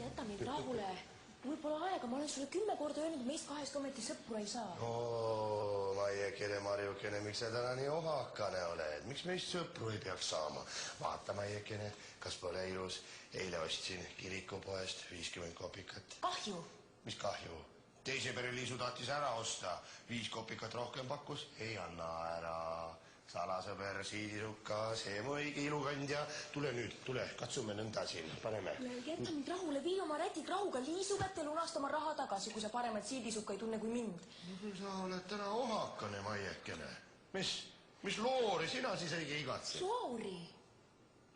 Jäta mind rahule. Mul pole aega, ma olen sulle 10 korda öelnud, meist kahest ometi sõpru ei saa. Maiekene, Marjukene, miks sa täna nii ohakane oled? Miks meist sõpru ei peaks saama? Vaata, Maiekene, kas pole ilus? Eile ostsin kirikupoest 50 kopikat. Kahju. Mis kahju? Teise pere Liisu tahtis ära osta. 5 kopikat rohkem pakkus, ei anna ära. Salasõber, siidisukka, see mu õige ilukandja. Tule nüüd, tule, katsume nõnda siin, paneme. Jäta mind rahule, vii oma rätik rahuga Liisu kätte lunastama raha tagasi, kui sa paremat siidisukka ei tunne kui mind. Sa oled täna ohakane, Maiekene. Mis loori sina siis õige igatse? Loori?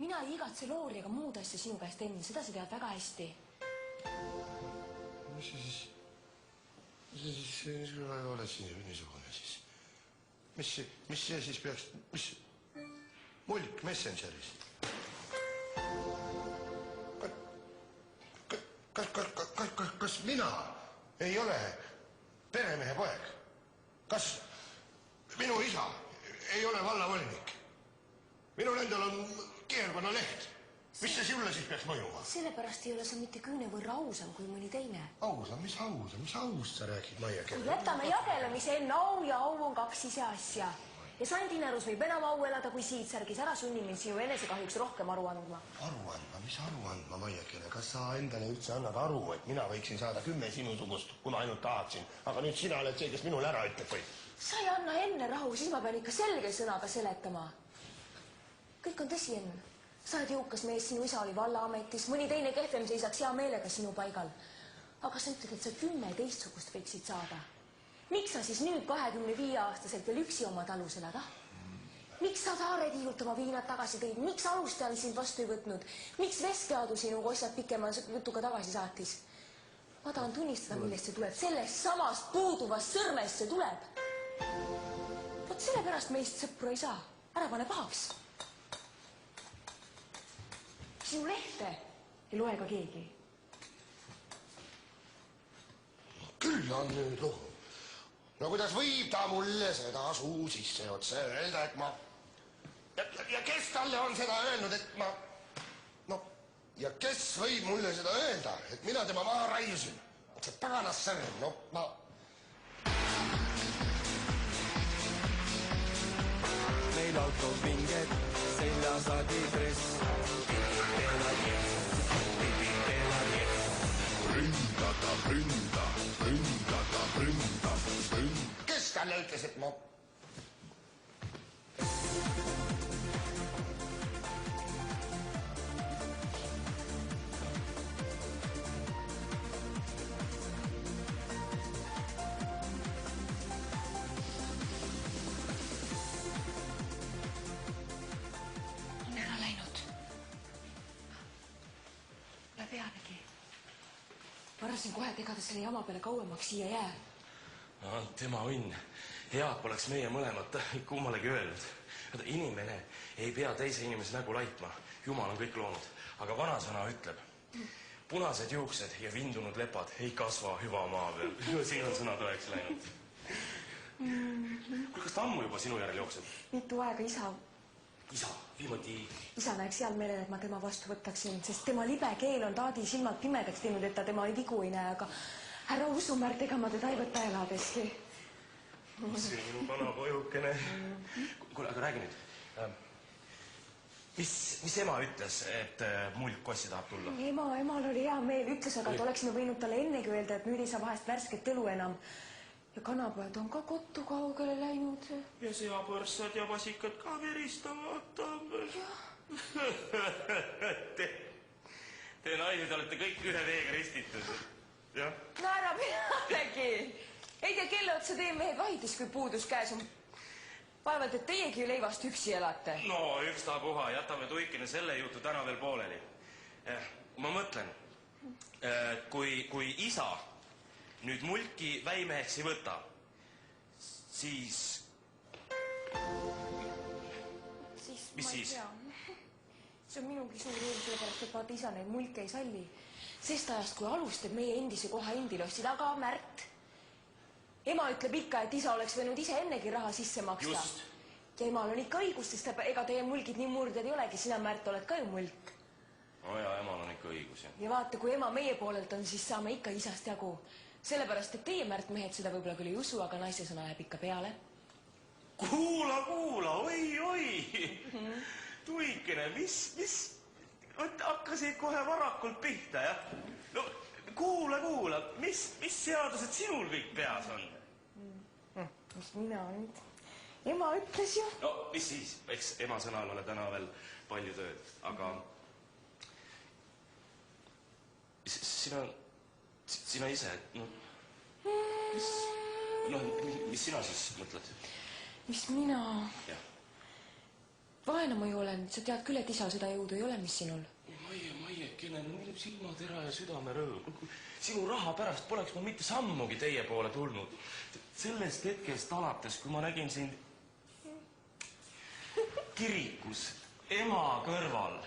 Mina ei igatse loori ega muud asja sinu käest enne, seda sa tead väga hästi. Mis see siis ole niisugune siis? Mis see siis peaks... Mulk Messengeris. Kas mina ei ole peremehe poeg? Kas minu isa ei ole vallavolinik? Minul endal on keerkonna leht. Mis see sulle siis peaks mõjuma? Sellepärast ei ole sa mitte küüne võrra ausam kui mõni teine. Ausam? Mis ausast sa räägid, Maiekene? Jätame jagelemise enne, au ja au on 2 ise asja. Ja Sandinarus võib enam au elada kui Siidsärgis. Ära sunni mind sinu enesekahjuks rohkem aru andma. Aru andma? Mis aru andma, Maiekene? Kas sa endale üldse annad aru, et mina võiksin saada 10 sinusugust, kui ma ainult tahaksin? Aga nüüd sina oled see, kes minule ära ütleb või? Sa ei anna enne rahu, siis ma pean ikka selge sõnaga seletama. Kõik on tõsi enne. Sa oled jõukas mees, sinu isa oli vallaametis, mõni teine kehvem seisaks hea meelega sinu paigal. Aga sa ütled, et sa 10 teistsugust võiksid saada. Miks sa siis nüüd 25-aastaselt veel üksi oma talus elada? Miks sa Taare Tiiult oma viinad tagasi tõid? Miks Alustean sind vastu ei võtnud? Miks Veskeadu sinuga ossad pikema jutuga tagasi saatis? Ma tahan tunnistada, millest see tuleb. Sellest samast puuduvast sõrmest see tuleb. Vot sellepärast meist sõpru ei saa. Ära pane pahaks. Sinu lehte ei loe ka keegi. Küll on nüüd lugu. No kuidas võib ta mulle seda suu sisse otse öelda, et ma... Ja kes talle on seda öelnud, et ma... No, ja kes võib mulle seda öelda, et mina tema maha raiusin? See paganas sõrm, no ma... Meil autopinged, seljas adidress. Ründada. Kes talle ütles, et ma... On ära läinud. Pole pealegi. Varasin kohe, et ega ta selle jama peale kauemaks siia jää. No, tema õnn. Head poleks meie mõlemat kummalegi öelnud. Inimene ei pea teise inimese nägu laitma. Jumal on kõik loonud. Aga vanasõna ütleb, punased juuksed ja vindunud lepad ei kasva hüva maa peal. Siin on sõna tõeks läinud. Kas ta ammu juba sinu järel jookseb? Mitu aega isa... Isa, viimati... Isa näeks heal meelel, et ma tema vastu võtaksin, sest tema libe keel on taadi silmad pimedaks teinud, et ta tema vigu ei näe, aga härra Usumärt, ega ma teda ei võta eladeski. See minu kana pojukene. Kuule, aga räägi nüüd. Mis ema ütles, et Mulk Kossi tahab tulla? Emal oli hea meel, ütles, aga et oleksime võinud talle ennegi öelda, et nüüd ei saa vahest värsket elu enam. Ja kanapojad on ka kottu kaugele läinud. Ja seapõrssad ja vasikad ka veristavad. Te naised olete kõik ühe veega ristitud. No ära pealegi. Ei tea, kelle otsa teie mehed vahidis, kui puudus käes on. Vaevalt, et teiegi ju leivast üksi elate. No, ükstapuha, jätame tuikine selle jutu täna veel pooleli. Ma mõtlen, kui isa nüüd Mulki väimeheks ei võta, siis... Mis siis? see on minugi suur rõõm, sellepärast, et vaata isa neid mulke ei salli. Sest ajast, kui alustab meie endise koha endilossi taga Märt. Ema ütleb ikka, et isa oleks võinud ise ennegi raha sisse maksta. Just. Ja emal on ikka õigus, sest ega teie mulgid nii murded ei olegi. Sina, Märt, oled ka ju mulk. No ja emal on ikka õigus, jah. Ja vaata, kui ema meie poolelt on, siis saame ikka isast jagu. Sellepärast, et teie, Märt, mehed seda võib-olla küll ei usu, aga naise sõna jääb ikka peale. Kuula, oi. Tuikene, mis? Hakkasid kohe varakult pihta, jah? No, kuula, mis seadused sinul kõik peas on? Mis mina nüüd? Ema ütles ju. No, mis siis? Eks ema sõnal ole täna veel palju tööd, aga... Sina ise, mis sina siis mõtled? Mis mina? Jah. Vaena ma ju olen, sa tead küll, et isa seda jõudu ei ole, mis sinul. Maiekene, milleb silmatera ja südamerõõm. Sinu raha pärast poleks ma mitte sammugi teie poole tulnud. Sellest hetkest alates, kui ma nägin sind kirikus ema kõrval,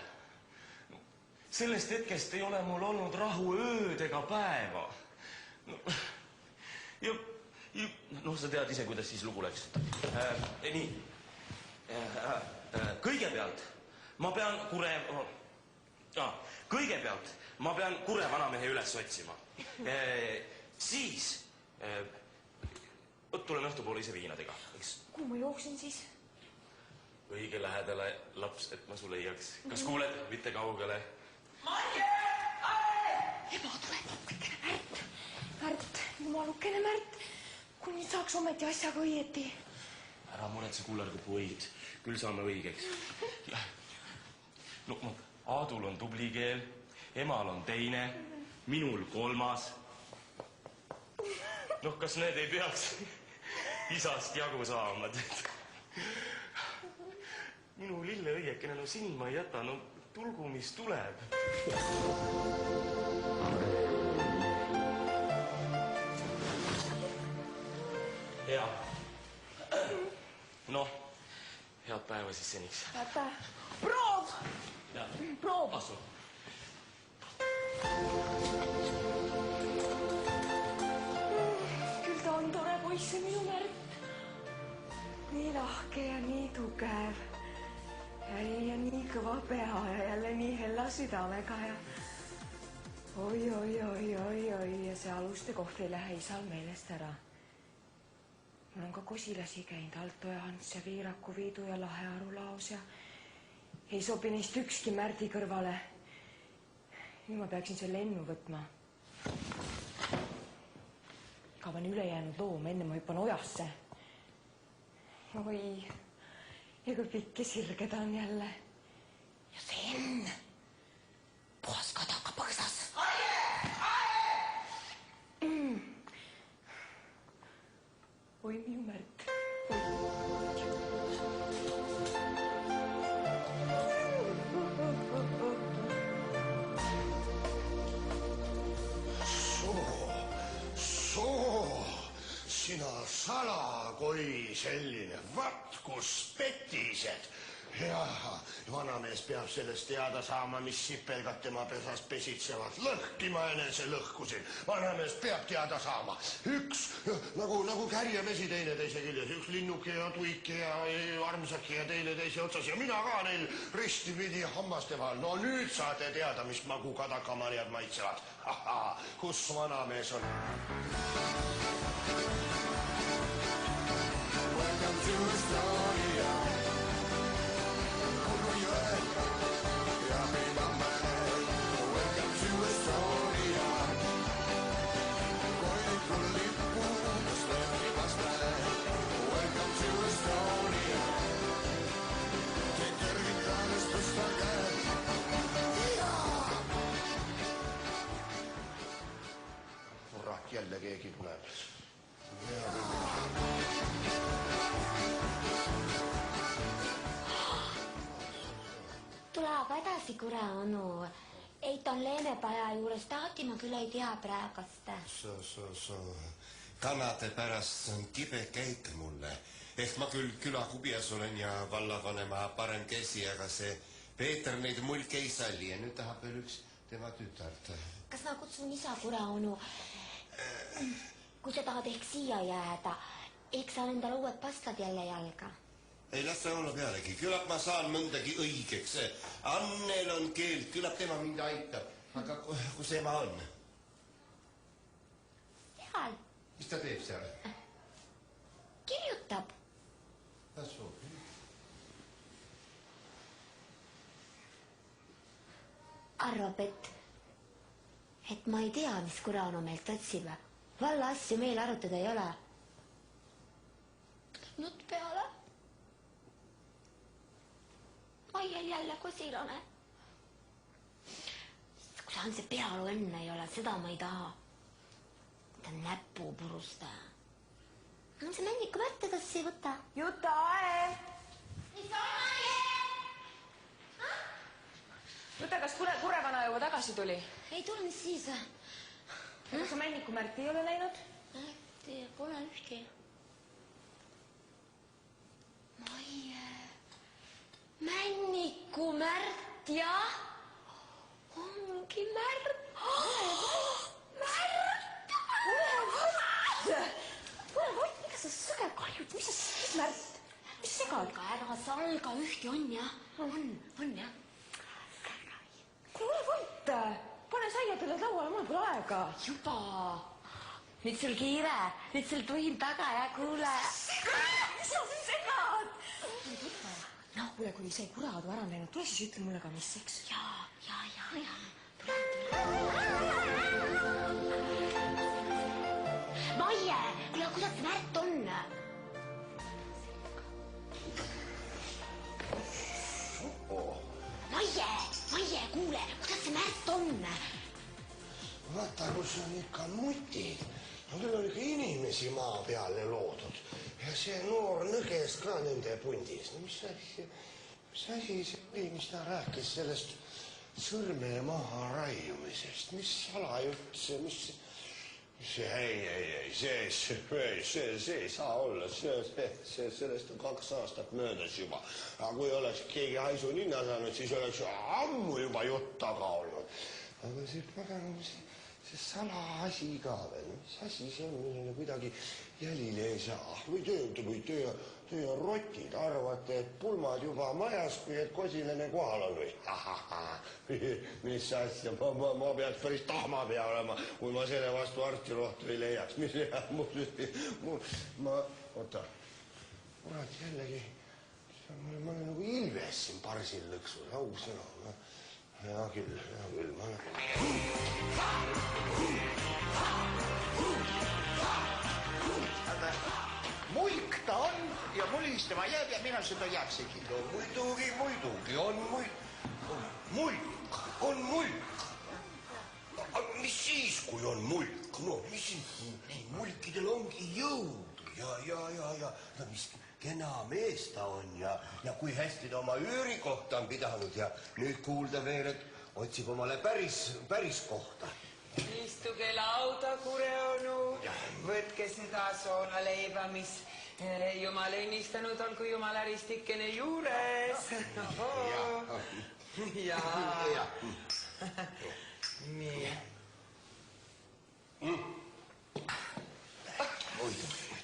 sellest hetkest ei ole mul olnud rahu ööd ega päeva. Ja sa tead ise, kuidas siis lugu läks. Nii. Kõigepealt ma pean kure vanamehe üles otsima. Siis tulen õhtupoole ise viinadega. Kuhu ma jooksin siis? Õige lähedale laps, et ma su leiaks. Kas kuuled? Mitte kaugele. Maie! Ema tuleb, kõikene Märt, jumalukene Märt. Kui nüüd saaks ometi asjaga õieti. Ära muretse, kullerkupu õiged. Küll saame õigeks. No, Aadul on tubli keel, emal on teine, minul 3. Noh, kas need ei peaks isast jagu saama? Minu lille õiekene, no sind ma ei jäta, no tulgu, mis tuleb. Hea. Noh, head päeva siis seniks. Head päeva. Proov! Proov! Asu. Küll ta on tore poiss, see minu Märt. Nii lahke ja nii tugev. Ja nii kõva pea ja jälle nii hella südamega ja... Oi, ja see aluste koht ei lähe isal meelest ära. Mul on ka kosilasi käinud, Alto ja Hans ja Viiraku, Viidu ja Lahearu laos ja... Ei sobi neist ükski Märdi kõrvale. Nüüd ma peaksin selle lennu võtma. Kavan ülejäänud loom, enne ma hüppan ojasse. Oi, ja kui pikk ja sirge ta on jälle. Ja see Enn. Puhas kadaka põõsas. Oi, minu Märt. Sina salakoi selline, vaat kus petised. Ja vanamees peab sellest teada saama, mis sipelgad tema pesas pesitsevad. Lõhkima enese lõhkusin. Vanamees peab teada saama. Üks, nagu kärjevesi teine teise küljes. Üks linnuke ja tuike ja armsake ja teine teise otsas. Ja mina ka neil ristipidi hammaste vahel. No nüüd saate teada, mis magu kadakamarjad maitsevad. Kus vanamees on? Welcome to Estonia. Kurgu jõed ja Piimamäe. Welcome to Estonia. Koilikul lippudes lehvimas näe. Welcome to Estonia. Te tervitades tõsta käed. Kurat, jälle keegi tuleb. Tule aga edasi, kure onu. Eitan Leenepaja juures tahti ma küll ei tea praegast. Tänade pärast on tibe käite mulle. Ehk ma küll külakubjas olen ja vallavanema parem käsi, aga see Peeter neid mulke ei salli ja nüüd tahab veel üks tema tütart. Kas ma kutsun isa Kure-onu? Kui sa tahad ehk siia jääda, ehk saan endale uued pastad jälle jalga. Ei, las sa olla pealegi. Küllap ma saan mõndagi õigeks. Annel on keeld, küllap tema mind aitab. Aga kus ema on? Seal. Mis ta teeb seal? Kirjutab. Arvab, et ma ei tea, mis Kure-onu meilt otsib. Valla asju meil arutada ei ole. Nutt peale. Maiel jälle kosilane. Kui saan see pealu enne ei ole, seda ma ei taha. Ta on näpupurustaja. On see Männiku Märte, kas ei võta? Juta, ae! Mis on ae? Juta, kas Kurevana juba tagasi tuli? Ei tulnud siis. Kas sa Männiku Märti ei ole läinud? Pole ühtki. Maie. Männiku Märt, jah? Ongi Märt. Märt! Kuule, mikä sa sõge kahjud? Mis Märt? Mis segad? Ära salga ühti on, jah? On, jah. Kuule, Vont, pane saiatõlled lauale, mul pole aega. Juba. Nüüd sul kiire. Nüüd sul tuhin taga, ja kuule. Mis sa siin segad? No, kuule, kui see Kure-onu ära läinud, tule siis ütle mulle ka, mis seks. Ja. Maie, kuule, kuidas see Märt on? Maie, kuule, kuidas see Märt on? Vaata, kus on ikka mutid. No küll on ikka inimesi maa peale loodud. Ja see noor nõges ka nende pundis. No mis asi see oli, mis ta rääkis sellest sõrme maha raiumisest? Mis salajutt see, mis... Ei, see ei saa olla, sellest on 2 aastat möödas juba. Aga kui oleks keegi haisu ninna saanud, siis oleks ammu juba jutt taga olnud. Aga see paganum, see salaasi ka veel, mis asi see on, millele kuidagi jälile ei saa. Või teie rotid arvate, et pulmad juba majas, kui et kosilane kohal on või? Mis asja, ma peaks päris tahma pea olema, kui ma selle vastu arstirohtu ei leiaks. Mis oota, kurat jällegi, ma olen nagu Ilves siin parsil lõksus, ausõna. Hea küll, ma mulk ta on ja mulistama jääb ja mina seda jääksegi. No muidugi, on mulk. Mis siis, kui on mulk? No, mis siis? Mulkidel ongi jõudu ja no mis kena mees ta on ja kui hästi ta oma üürikohta on pidanud ja nüüd kuulda veel, et otsib omale päris kohta. Istuge lauda, Kure-onu, võtke seda soonaleiba, mis Jumal õnnistanud olgu Jumala ristikene juures. Jaa. Nii.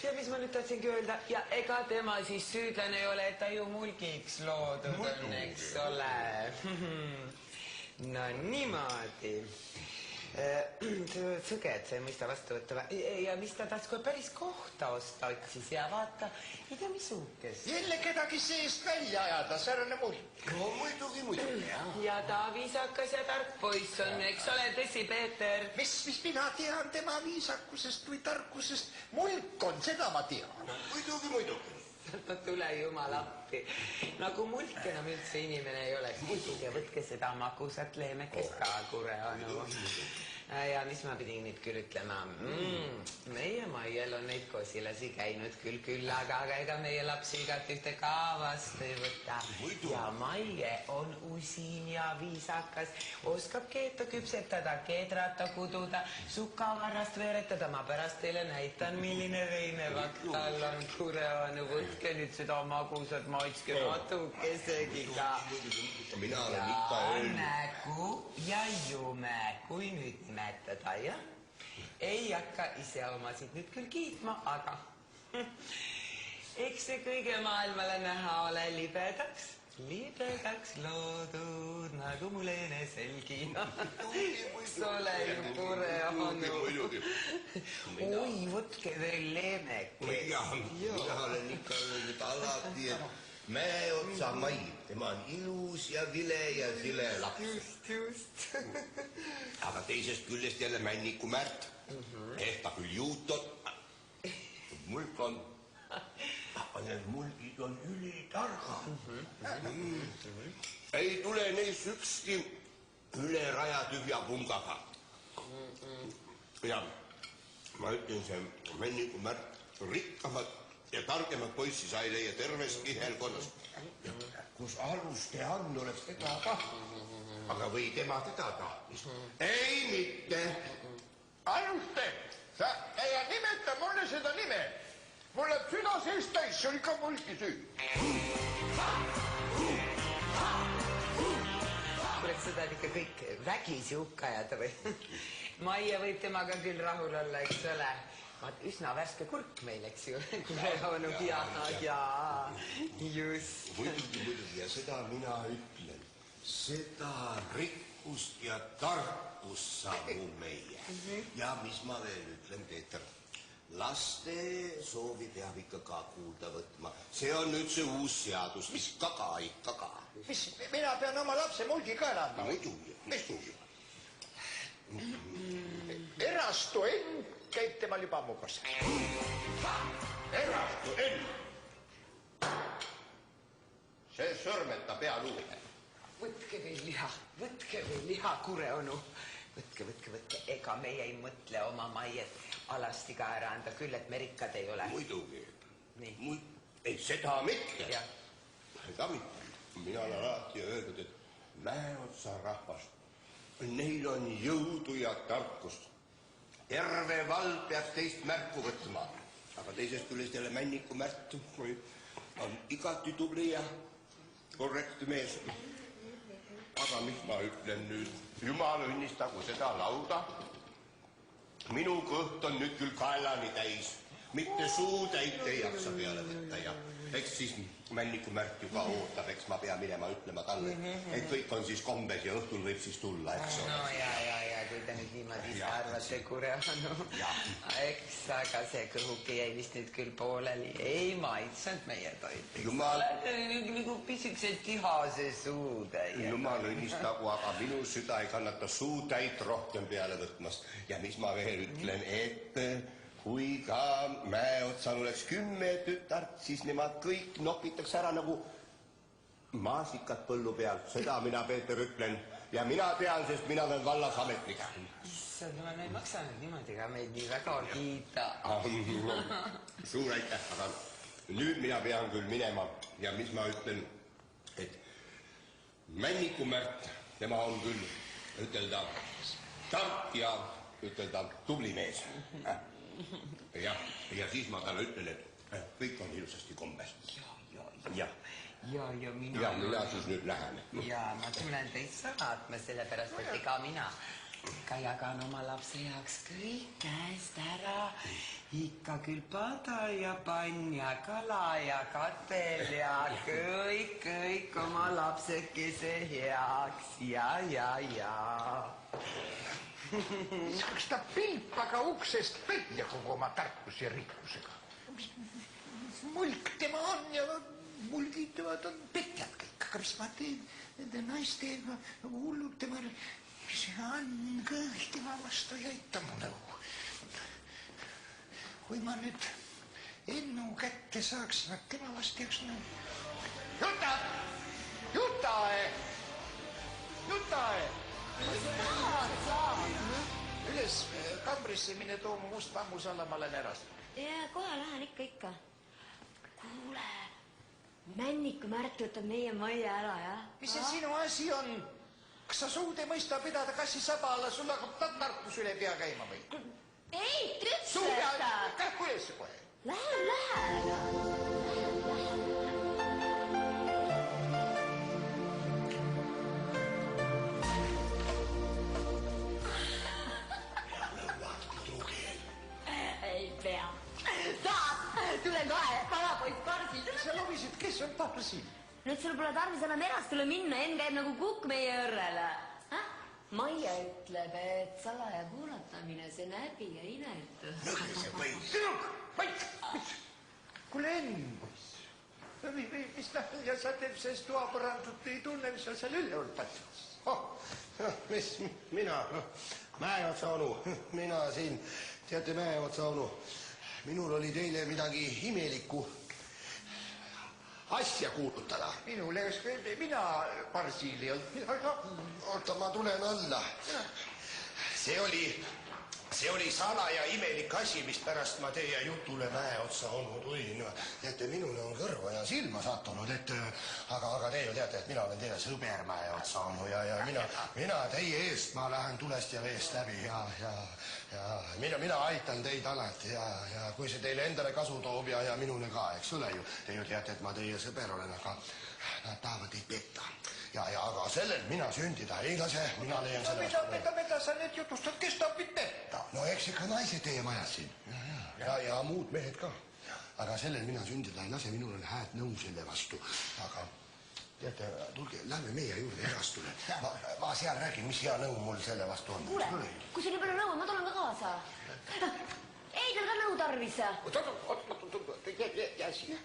Ja mis ma nüüd tahtsingi öelda, ja ega tema siis süüdlane ei ole, et ta ju mulgiks loodud on, eks ole. No niimoodi. Sõge, et sa ei mõista vastu võtta. Ja mis ta tahtis, kui päris kohta osta otsis ja vaata, ei tea misukest. Jälle kedagi seest välja ajada, säärane mulk. No muidugi. Ja ta viisakas ja tark poiss on, eks ole, tõsi, Peeter? Mis mina tean tema viisakusest või tarkusest? Mulk on, seda ma tean. Muidugi. No tule Jumal appi. Nagu mulk enam üldse inimene ei oleks. Ja võtke seda magusat leemekest ka, Kure-onu. Ja mis ma pidin nüüd küll ütlema? Meie Maiel on neid kosilasi käinud küll küllaga, aga ega meie lapsi igat ühte ka vastu ei võta. Ja Maie on usin ja viisakas, oskab keeta küpsetada, keedrata, kududa, sukavarrast veeretada. Ma pärast teile näitan, milline veinevakt tal on. Kure on, võtke nüüd seda magusat, maitske natukesegi ka. Mina olen ikka öelnud. Nägu ja jume, kui nüüd nimetada, jah? Ei hakka ise omasid nüüd küll kiitma, aga eks see kõige maailmale näha ole libedaks loodud, nagu mul eneselgi. Eks ole ju pure on. Oi, võtke veel leemeke. Mina olen ikka öelnud alati, et Mäeotsa Mai, tema on ilus ja vile ja sile laps. Just. Aga teisest küljest jälle Männiku Märt. Ehta küll juutot. Mulk on, aga need mulgid on ülitargad. Ei tule neist ükski üle raja tühja pungaga. Ja ma ütlen, see Männiku Märt rikkamad ja targemad poissi sai leia terves kihelkonnas. Kus aluste on, oleks teda tahtnud. Aga või tema teda tahtis? Ei mitte. Aluste, sa ja nimeta mulle seda nime. Mul läheb süda seest täis, see oli ka mulgi süü. Kuule, seda on ikka kõik vägisi hukka ajada või? Maie võib temaga küll rahul olla, eks ole. Üsna värske kurk meil, eks ju. Kure on, jaa, just. Muidugi, ja seda mina ütlen. Seda rikkust ja tarkust samu meie. Ja mis ma veel ütlen, Peeter? Laste soovi peab ikka ka kuulda võtma. See on nüüd see uus seadus, mis kaga ikka ka. Mis, mina pean oma lapse mulgi ka elama? Muidugi. Erastu enn käib temal juba mugas. Erastu enn! See sõrmeta pealuuhe. Võtke veel liha, Kure onu. Võtke, ega meie ei mõtle oma Maiet alasti ka ära anda küll, et me rikkad ei ole. Muidugi. Ei, seda mitte. Seda mitte. Mina olen alati öeldud, et Mäeotsa rahvast. Neil on jõudu ja tarkust. Terve vald peaks teist märku võtma. Aga teisest küljest jälle Männiku Märt on igati tubli ja korrektne mees. Aga mis ma ütlen nüüd? Jumal õnnistagu seda lauda. Minu kõht on nüüd küll kaelani täis. Mitte suutäit ei jaksa peale võtta ja eks siis Männiku Märt ju ka ootab, eks ma pea minema ütlema talle, et kõik on siis kombes ja õhtul võib siis tulla, eks ole. No ja, kui te nüüd niimoodi arvate, Kure onu. Eks, aga see kõhuki jäi vist nüüd küll pooleli. Ei maitsnud meie toit. Nagu pisikesed tihase suutäid. Jumal õnnistagu, aga minu süda ei kannata suutäit rohkem peale võtmast. Ja mis ma veel ütlen, et kui ka Mäeotsal oleks 10 tütart, siis nemad kõik nopitakse ära nagu maasikad põllu pealt. Seda mina, Peeter, ütlen. Ja mina tean, sest mina olen vallas ametnik. Issand, ma ei maksa nüüd niimoodi ka meid nii väga kiita. Suur aitäh, aga nüüd mina pean küll minema. Ja mis ma ütlen, et Männiku Märt, tema on küll ütelda tark ja ütelda tubli mees. Ja siis ma talle ütlen, et kõik on ilusasti kombes. Ja mina siis nüüd lähen. Ja ma tulen teid saatma, sellepärast, et ega mina ikka jagan oma lapse jaoks kõik käest ära. Ikka küll pada ja pann ja kala ja katel ja kõik oma lapsekese heaks. Ja. Saaks ta pilpaga uksest välja kogu oma tarkus ja rikkusega. Mulk tema on ja mulgid tevad on petjad kõik, aga mis ma teen nende naistega nagu hullud temal. See on kõik tema vastu ja aita mu nõu. Kui ma nüüd ennu kätte saaks, tema vastu jääks nõu. Jutae! Mis tahad sa? üles kambrisse mine too mu must pammus alla, ma olen äras. Ja kohe lähen ikka. Kuule, Männiku Märt võtab meie Maie ära, jah? Mis see sinu asi on? Kas sa suud ei mõista pidada kassi saba alla, sul hakkab tarkus üle pea käima või? Ei, trüts Suu pea, seda! kähku ees kohe. Lähen. Ei pea. Taas, tulen kohe, palapoiss Parsil. Sa lobisid, kes on Parsil? Nüüd sul pole tarvis enam erastule minna, Enn käib nagu kukk meie õrrele. Maie ütleb, et salaja kuulatamine, see näbi ja inetu. Nõgese põis. Vait! Kuule Enn, mis ja sa teeb sellest toapõrandut ei tunne, mis sa seal üleval patsid? Mis mina, Mäeotsa onu, mina siin, teate Mäeotsa onu, minul oli teile midagi imelikku asja kuulutada. Minule, mina Parsil ei olnud. Oota, ma tulen alla. See oli salaja imelik asi, mis pärast ma teie jutule Mäeotsa onu tulin. Teate, minule on kõrva ja silma sattunud, aga te ju teate, et mina olen teile sõber Mäeotsa onu ja mina teie eest, ma lähen tulest ja veest läbi ja mina aitan teid alati ja kui see teile endale kasu toob ja minule ka, eks ole ju. Te ju teate, et ma teie sõber olen, aga nad tahavad teid petta. Aga sellel mina sündida ei lase, mina leian sellest. Mida sa nüüd jutustad, kes tahab petta? No eks ikka naised teie majas siin ja muud mehed ka. Aga sellel mina sündida ei lase, minul on hääd nõu selle vastu. Aga teate, tulge, lähme meie juurde erastule. Ma seal räägin, mis hea nõu mul selle vastu on. Kuule, kui sul nii palju nõu on, ma tulen ka kaasa. Ei, teil ka nõu tarvis. Jää siia.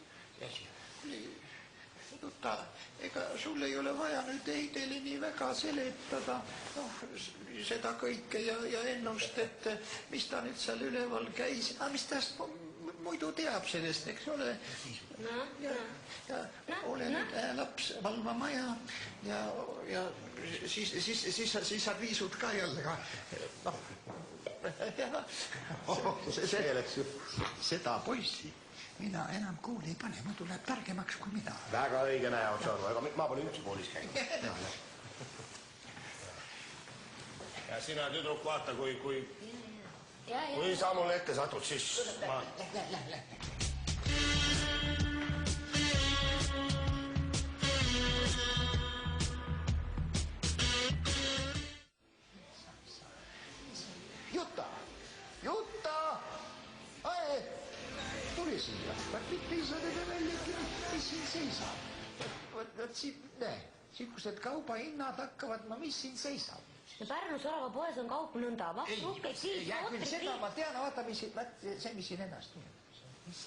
Jutta, ega sul ei ole vaja nüüd teile nii väga seletada seda kõike ja ennust, et mis ta nüüd seal üleval käis. Mis tast muidu teab sellest, eks ole? Ja ole nüüd laps valvama ja siis sa viisud ka jälle ka. See läks ju seda poissi. Mina enam kooli ei pane, ma tuleb targemaks kui mina. Väga õige Mäeotsa onu, aga ma pole üldse koolis käinud. Ja sina tüdruk vaata, kui sa mulle ette satud, siis ma... Lähe. Jutta! Tuli siia. Mitte ei saa teda välja, mis siin seisab. Võt siin, näe, siukused kaubahinnad hakkavad, mis siin seisab. Ja Pärnus oleva poes on kaup nõnda. Seda ma tean, vaata, see, mis siin ennast tuleb.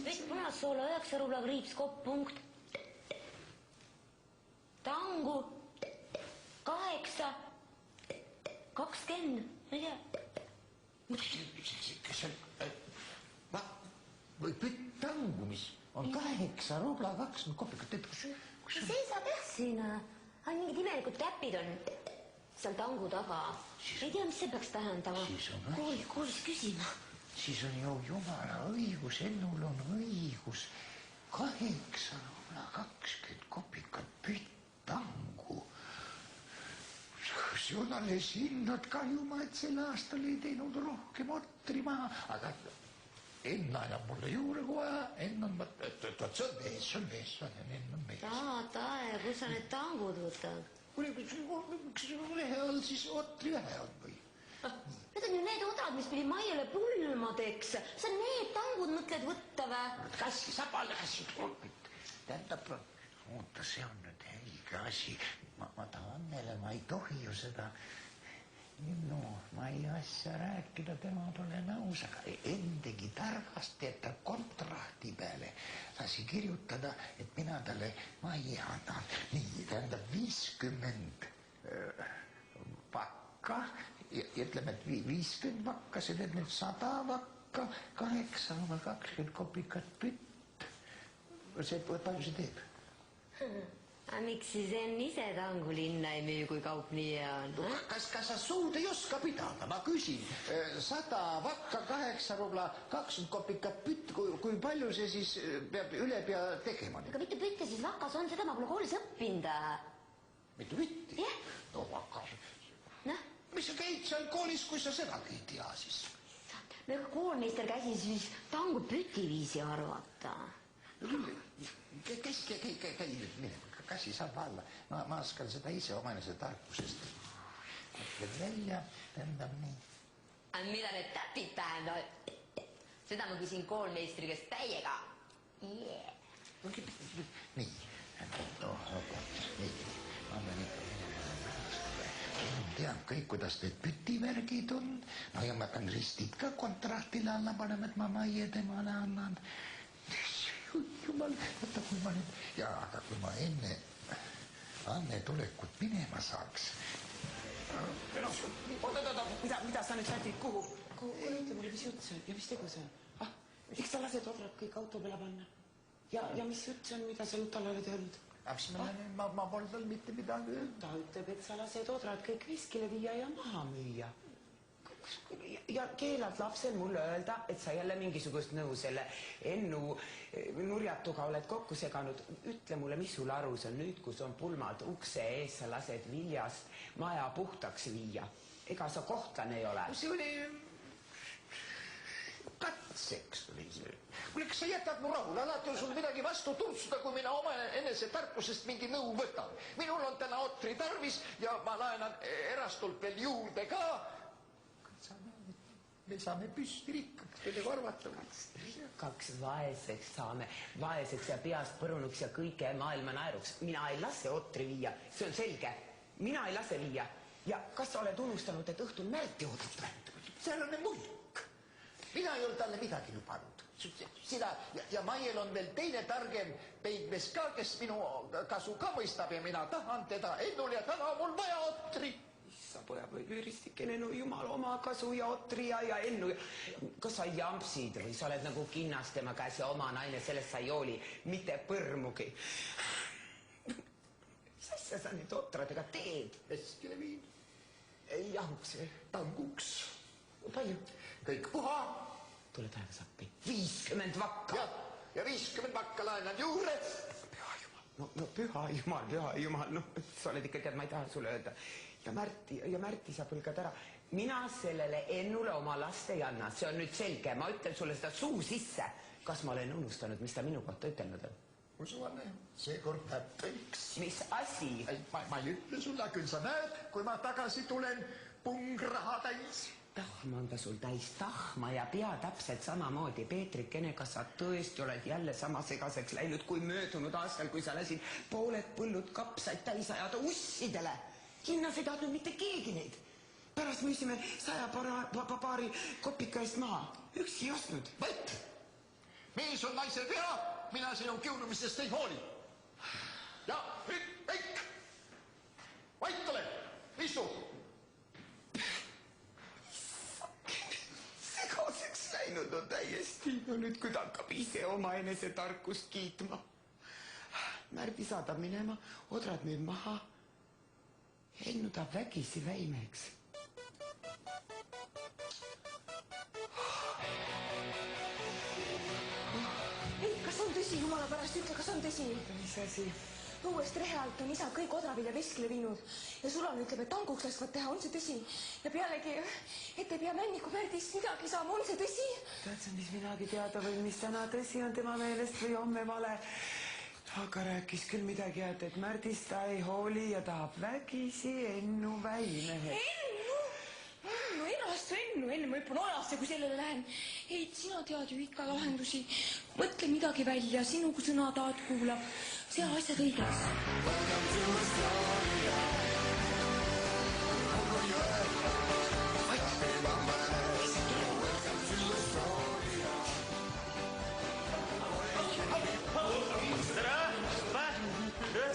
Vett punasoola 9 rubla kriips kopp punkt. Tangu 8 20, ma ei tea. Kes on... Tangu, mis on 8 rubla 20 kopikat. Seisab jah siin. Mingid imelikud täpid on seal tangu taga. Ei tea, mis see peaks tähendama. Koolis küsima. Siis on ju jumala õigus, ennul on õigus. 8 rubla 20 kopikat püttangu. Jonale sinnad kahjuma, et sel aastal ei teinud rohkem otri maha. Aga Enn annab mulle juurde kohe. Enn on, see on mees. Tae, kus sa need tangud võtad? Miks lehe all siis otri vähe on või? Need on ju need odrad, mis pidi Maiele pulmadeks. Sa need tangud mõtled võtta või? Kassi, saba läsi. Tähendab, oota, see on nüüd õige asi. Ma tahan neile, ma ei tohi ju seda... No, ma ei asja rääkida, tema pole nõus, aga Enn tegi targasti, et ta kontrahti peale lasi kirjutada, et mina talle Maie annan. Nii, tähendab 50 pakka ja ütleme, et 50 pakka, see teeb nüüd 100 pakka, 8,20 kopikat pütt. See, palju see teeb? Miks siis Enn ise Tangu linna ei müü, kui kaup nii hea on? Kas sa suud ei oska pidada? Ma küsin, 100 vakka, 8 rubla, 20 kopikat pütt, kui palju see siis peab üle pea tegema? Aga mitu pütte siis vakas on, seda ma pole koolis õppinud. Mitu pütti? Jah. No vakas. Noh? Mis sa käid seal koolis, kui sa sedagi ei tea siis? No ega koolmeister käsi siis Tangu pütiviisi arvata. Käi nüüd minema, käsi saab alla. Ma oskan seda ise omaenese tarkusest. Mõtled välja, tähendab nii. Mida need täpid tähendavad? Seda ma küsin koolmeistri käest täiega. Nii. Annan ikka tean kõik, kuidas need pütivärgid on. No ja ma pean ristid ka kontraktile alla panema, et ma Maie temale annan. Jumal, võtta kui ma nüüd... Ja, aga kui ma enne Anne tulekut minema saaks... Mida sa nüüd sätid? Kuhu? Ütle mulle, mis jutt see on ja mis tegu see on? Miks sa lased Odrad kõik auto peale panna? Ja mis jutt see on, mida sa nüüd talle oled öelnud? Ma pole tal mitte midagi öelnud. Ta ütleb, et sa lased Odrad kõik viskile viia ja maha müüa. Ja keelad lapsel mulle öelda, et sa jälle mingisugust nõu selle Ennu nurjatuga oled kokku seganud. Ütle mulle, mis sul arus on nüüd, kus on pulmad ukse ees, sa lased Viljast maja puhtaks viia. Ega sa kohtlane ei ole. See oli... katseks oli see. Kuule, kas sa jätad mu rahul? Alati on sul midagi vastu tursuda, kui mina oma enese tarkusest mingi nõu võtan. Minul on täna otri tarvis ja ma laenan erastult veel juurde ka. Me saame püsti rikkaks, kelle arvata. Rikkaks vaeseks saame, vaeseks ja peast põrunuks ja kõige maailma naeruks. Mina ei lase otri viia, see on selge. Mina ei lase viia. Ja kas sa oled unustanud, et õhtul Märti oodata? Seal on mulk. Mina ei olnud talle midagi lubanud. Sina ja Maiel on veel teine targem peidmes ka, kes minu kasu ka mõistab ja mina tahan teda Ennul ja täna mul vaja otri. Sa pojab või üristikene, no jumal oma kasu ja otri ja Ennu. Kas sa jampsid või sa oled nagu kinnas tema käes ja oma naine, sellest sa ei hooli, mitte põrmugi. Mis asja sa nüüd otradega teed? Veskile viin. Jahuks või? Tanguks. Palju? Kõik puha. Tule taevas appi. 50 vakka. Ja 50 vakka laenan juurde. Püha jumal. No, püha jumal. No, sa oled ikka tead, ma ei taha sulle öelda. Ja Märti sa põlgad ära. Mina sellele Ennule oma last ei anna. See on nüüd selge. Ma ütlen sulle seda suu sisse. Kas ma olen unustanud, mis ta minu kohta ütelnud on? Usu, Anne, see kord läheb tõiks. Mis asi? Ma ei ütle sulle, küll sa näed, kui ma tagasi tulen pungraha täis. Tahma on ta sul täis tahma ja pea täpselt samamoodi. Peetrikene, kas sa tõesti oled jälle sama segaseks läinud kui möödunud aastal, kui sa lasid pooled põllud kapsaid täis ajada ussidele? Hinnas ei tahtnud mitte keegi neid. Pärast müüsime 100 paari kopika eest maha. Üksi ei ostnud. Võt! Mees on naise pea, mina sinu kiunumisest ei hooli. Ja nüüd kõik! Vait ole! Istu! Segaseks läinud on täiesti. No nüüd, kui ta hakkab ise oma enese tarkust kiitma. Märdi saadab minema, Odrad müüb maha. Ennu ta vägisi väimeks. Ei, kas on tõsi, jumala pärast, ütle, kas on tõsi? Mis asi? Õuest rehe alt on isa kõik odravilja veskile viinud ja Sulan ütleb, et tanguks laskvad teha, on see tõsi? Ja pealegi, et ei pea Männiku Märdist midagi saama, on see tõsi? Tead sa, mis minagi teada või mis täna tõsi on tema meelest või homme vale? Aga rääkis küll midagi, et Märdist ta ei hooli ja tahab vägisi Ennu väimehe. Ennu, enasse Ennu, ma hüppan ajasse, kui sellele lähen. Ei, sina tead ju ikka lahendusi. Mõtle midagi välja, sinu kui sõna taad kuulab. See asjad õigeks.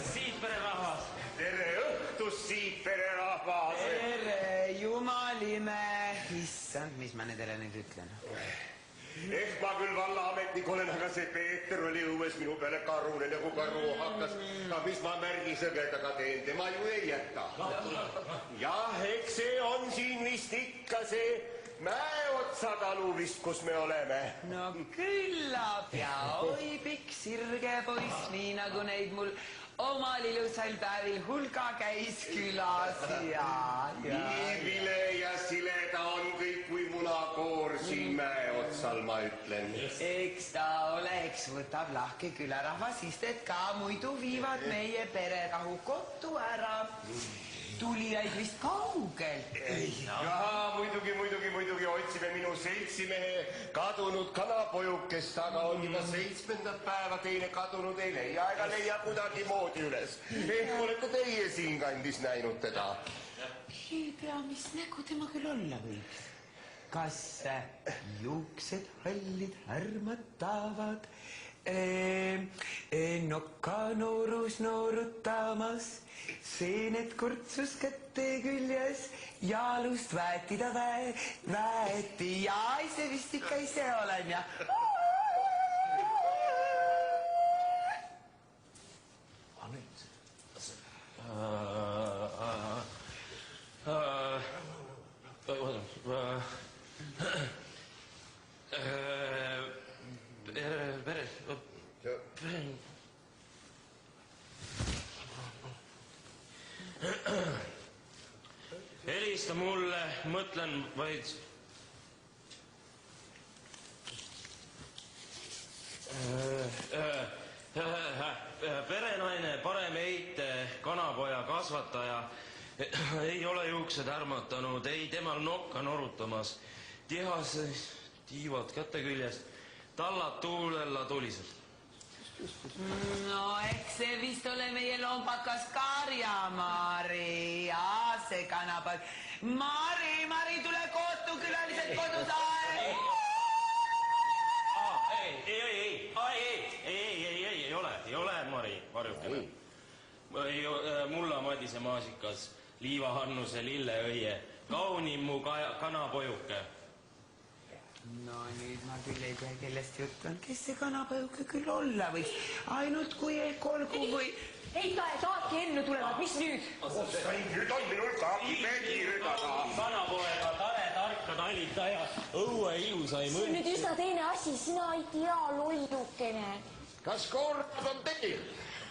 Siitpererahvas. Tere õhtust, Siitpererahvas. Tere, jumalime. Issand, mis ma nendele nüüd ütlen? Ehk ma küll vallaametnik olen, aga see Peeter oli õues minu peale karune nagu karu hakkas. Aga mis ma märgisõgedaga teen, tema ju ei jäta. Jah, eks see on siin vist ikka see Mäeotsa talu vist, kus me oleme. No küllap ja oi pikk sirge poiss, nii nagu neid mul omal ilusal päevil hulga käis külas Nii vile ja sileda on kõik kui munakoor siin Mäeotsal, ma ütlen. Eks ta oleks, võtab lahke külarahvas istet ka, muidu viivad meie pererahu kotu ära. Tulijaid vist kaugelt. Jaa, muidugi otsime minu seltsimehe kadunud kanapojukest, aga on juba 7. päeva teine kadunud ei leia ega leia kuidagi moodi üles. Ehk olete teie siinkandis näinud teda? Ei tea, mis nägu tema küll olla võiks. Kas juuksed hallid härmatavad, nokka noorus noorutamas, seened kurtsus kätte küljes, jaalust väeti ta väeti ja see vist ikka ise olen ja. Helista mulle, mõtlen vaid... Perenaine, parem eite, kanapoja kasvataja, ei ole juuksed ärmatanud, ei temal nokka norutamas, tihas, tiivad kätte küljest, tallad tuulella tulised. No eks see vist ole meie lombakas Karja-Mari ja see kanapoeg. Mari, tule kohtu külalised kodus aeg! Ei ole, Mari, varjukene. Mulla Madise maasikas, Liiva Hannuse lilleõie, kaunim mu kanapojuke. No nüüd ma küll ei tea, kellest jutt on, kes see kanapojuke küll olla võiks, ainult kui ehk olgu või... Ei taaki ennu tulevad, mis nüüd? Nüüd on minul kaapipedi rüdaga. Kanapoega tare tarka talitaja, õue ilusai mõõt. See on nüüd üsna teine asi, sina ei tea, lollukene. Kas koormad on tekil?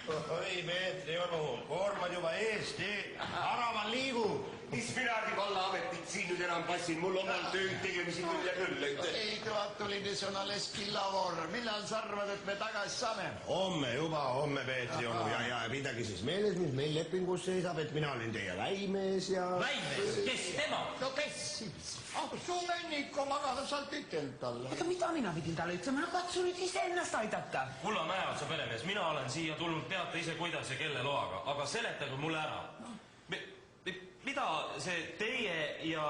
Oi, Peetri onu, koormad juba eest, araval liigub. Mis minagi vallaametit siin nüüd enam passin, mul omal tööd tegemisi küll ja küll. Ei, tuhat oli niisugune leskillavor. Millal sa arvad, et me tagasi saame? Homme juba, homme Peetri onu ja pidagi siis meeles, mis meil lepingus seisab, et mina olen teie väimees ja... Väimees? Kes tema? No kes siis? Su venniku magada saalt ütelda talle. Aga mida mina pidin talle ütlema? No katsu nüüd ise ennast aidata. Kulla Mäeotsa peremees, mina olen siia tulnud, teate ise kuidas ja kelle loaga, aga seletage mulle ära. Mida see teie ja